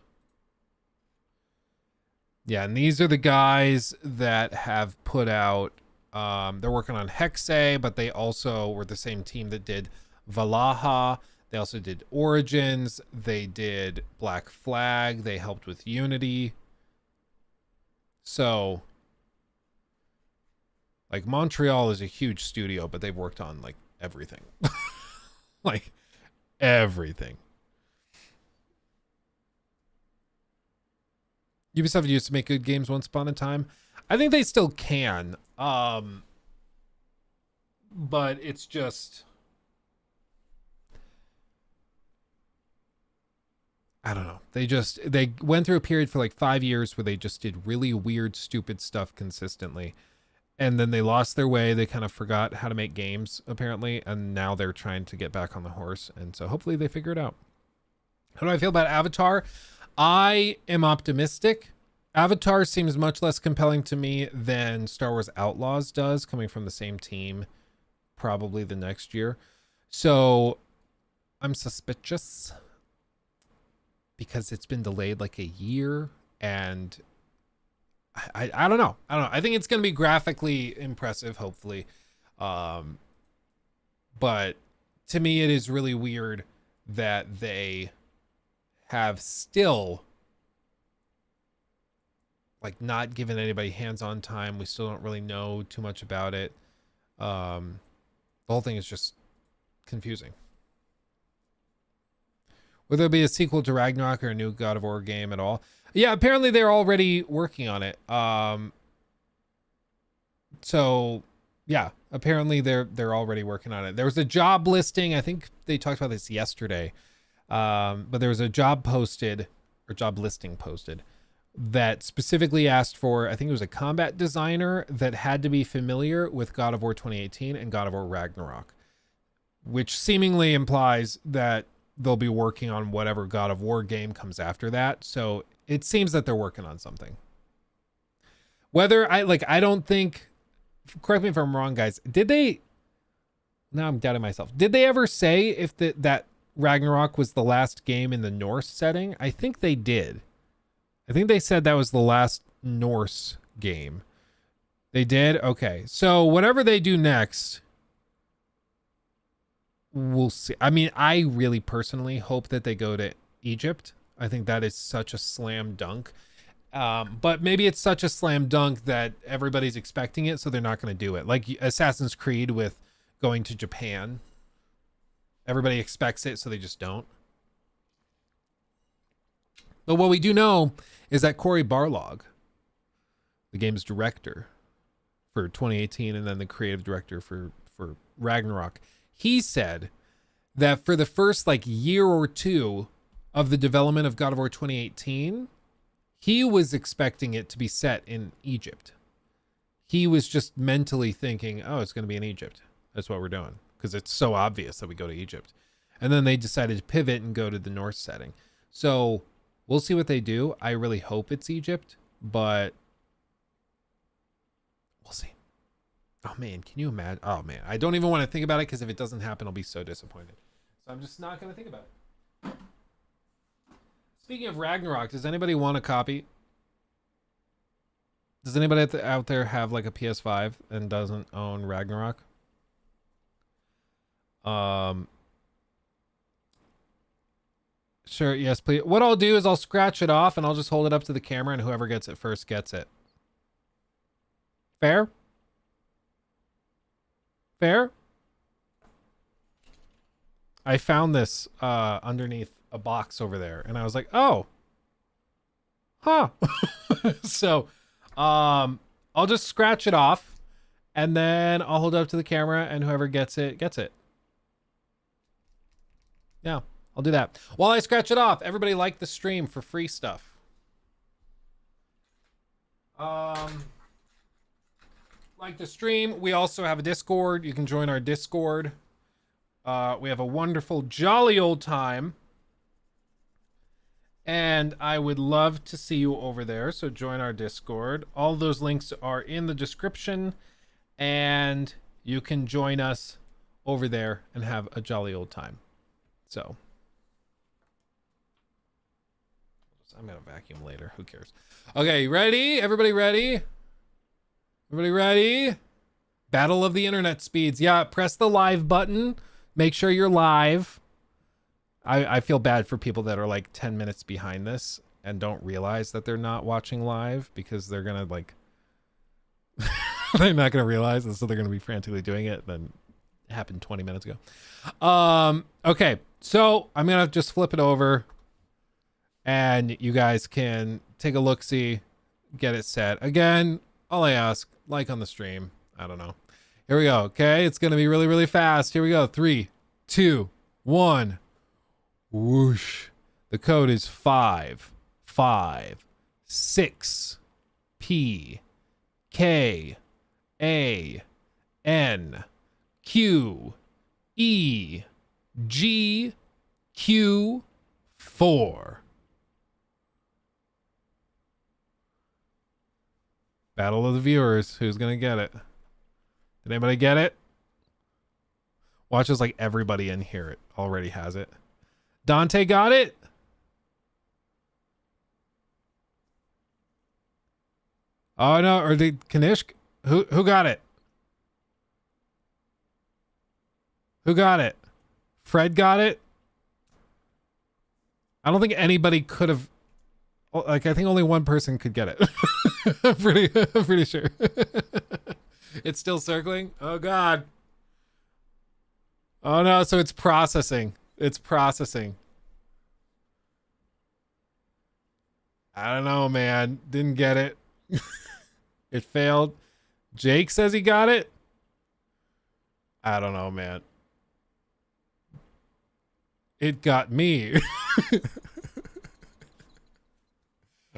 Yeah, and these are the guys that have put out, they're working on Hexe, but they also were the same team that did Valhalla. They also did Origins. They did Black Flag. They helped with Unity. So, like, Montreal is a huge studio, but they've worked on, like, everything. Like, everything. Ubisoft used to make good games once upon a time. I think they still can. But it's just, I don't know. They went through a period for like 5 years where they just did really weird, stupid stuff consistently. And then they lost their way. They kind of forgot how to make games, apparently. And now they're trying to get back on the horse. And so hopefully they figure it out. How do I feel about Avatar? I am optimistic. Avatar seems much less compelling to me than Star Wars Outlaws does, coming from the same team probably the next year. So I'm suspicious because it's been delayed like a year, and I don't know. I think it's going to be graphically impressive, hopefully. But to me, it is really weird that they have still like not given anybody hands-on time. We still don't really know too much about it. The whole thing is just confusing. Will there be a sequel to Ragnarok or a new God of War game at all? Yeah, apparently they're already working on it. So yeah, apparently they're already working on it. There was a job listing. I think they talked about this yesterday. But there was a job listing posted that specifically asked for, I think it was a combat designer that had to be familiar with God of War 2018 and God of War Ragnarok, which seemingly implies that they'll be working on whatever God of War game comes after that. So it seems that they're working on something. Whether I don't think, correct me if I'm wrong, guys, now I'm doubting myself. Did they ever say if that Ragnarok was the last game in the Norse setting? I think they did. I think they said that was the last Norse game. They did? Okay. So whatever they do next, we'll see. I mean, I really personally hope that they go to Egypt. I think that is such a slam dunk. But maybe it's such a slam dunk that everybody's expecting it, so they're not going to do it. Like Assassin's Creed with going to Japan. Everybody expects it, so they just don't. But what we do know is that Cory Barlog, the game's director for 2018 and then the creative director for Ragnarok, he said that for the first like year or two of the development of God of War 2018, he was expecting it to be set in Egypt. He was just mentally thinking, oh, it's going to be in Egypt. That's what we're doing, because it's so obvious that we go to Egypt. And then they decided to pivot and go to the Norse setting. So we'll see what they do. I really hope it's Egypt, but we'll see. Oh, man, can you imagine? Oh, man, I don't even want to think about it, because if it doesn't happen, I'll be so disappointed. So I'm just not going to think about it. Speaking of Ragnarok, does anybody want a copy? Does anybody out there have like a PS5 and doesn't own Ragnarok? Sure, yes, please. What I'll do is I'll scratch it off and I'll just hold it up to the camera, and whoever gets it first gets it. Fair? Fair? I found this underneath a box over there, and I was like, oh, huh. So I'll just scratch it off, and then I'll hold it up to the camera, and whoever gets it gets it. Yeah, I'll do that while I scratch it off. Everybody like the stream for free stuff. Like the stream. We also have a Discord. You can join our Discord. We have a wonderful, jolly old time. And I would love to see you over there. So join our Discord. All those links are in the description. And you can join us over there and have a jolly old time. So I'm going to vacuum later. Who cares? Okay, ready? Everybody ready? Everybody ready? Battle of the internet speeds. Yeah, press the live button. Make sure you're live. I feel bad for people that are like 10 minutes behind this and don't realize that they're not watching live, because they're going to like, they're not going to realize, and so they're going to be frantically doing it. Then it happened 20 minutes ago. Okay, so I'm going to just flip it over and you guys can take a look-see, get it set. Again, all I ask, like on the stream. I don't know. Here we go. Okay, it's going to be really, really fast. Here we go. 3, 2, 1. Whoosh. The code is 5, 5, 6, P, K, A, N, Q, E, G, Q, 4. Battle of the viewers. Who's going to get it? Did anybody get it? Watch as like everybody in here already has it. Dante got it? Oh no, or did Kanishk? Who got it? Who got it? Fred got it? I don't think anybody could have, like, I think only one person could get it. I'm pretty sure. It's still circling? Oh god. Oh no, so it's processing. It's processing. I don't know, man. Didn't get it. It failed. Jake says he got it. I don't know, man. It got me.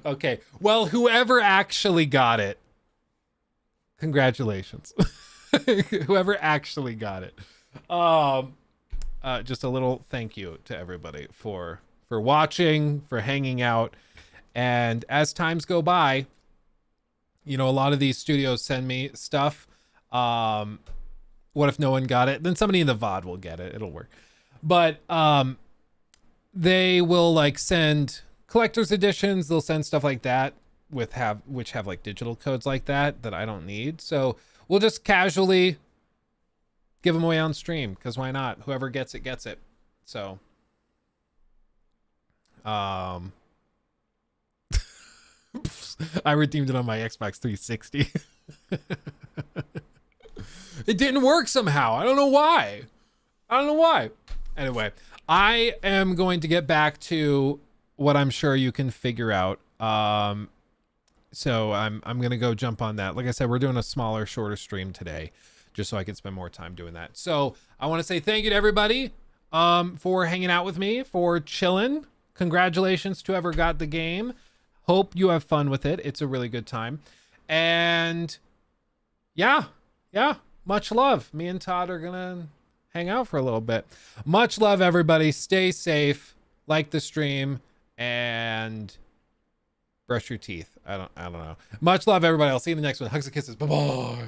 Okay. Well, whoever actually got it, congratulations. Whoever actually got it. Just a little thank you to everybody for watching, for hanging out. And as times go by, you know, a lot of these studios send me stuff. What if no one got it? Then somebody in the VOD will get it. It'll work. But they will like send collector's editions. They'll send stuff like that which have like digital codes like that I don't need. So we'll just casually give them away on stream, because why not? Whoever gets it gets it. So I redeemed it on my Xbox 360. It didn't work somehow. I don't know why. Anyway, I am going to get back to what I'm sure you can figure out. So I'm gonna go jump on that. Like I said, we're doing a smaller, shorter stream today, just so I can spend more time doing that. So I want to say thank you to everybody for hanging out with me, for chilling. Congratulations to whoever got the game. Hope you have fun with it. It's a really good time. And yeah, much love. Me and Todd are gonna hang out for a little bit. Much love, everybody. Stay safe, like the stream, and brush your teeth. I don't know. Much love, everybody. I'll see you in the next one. Hugs and kisses. Bye-bye.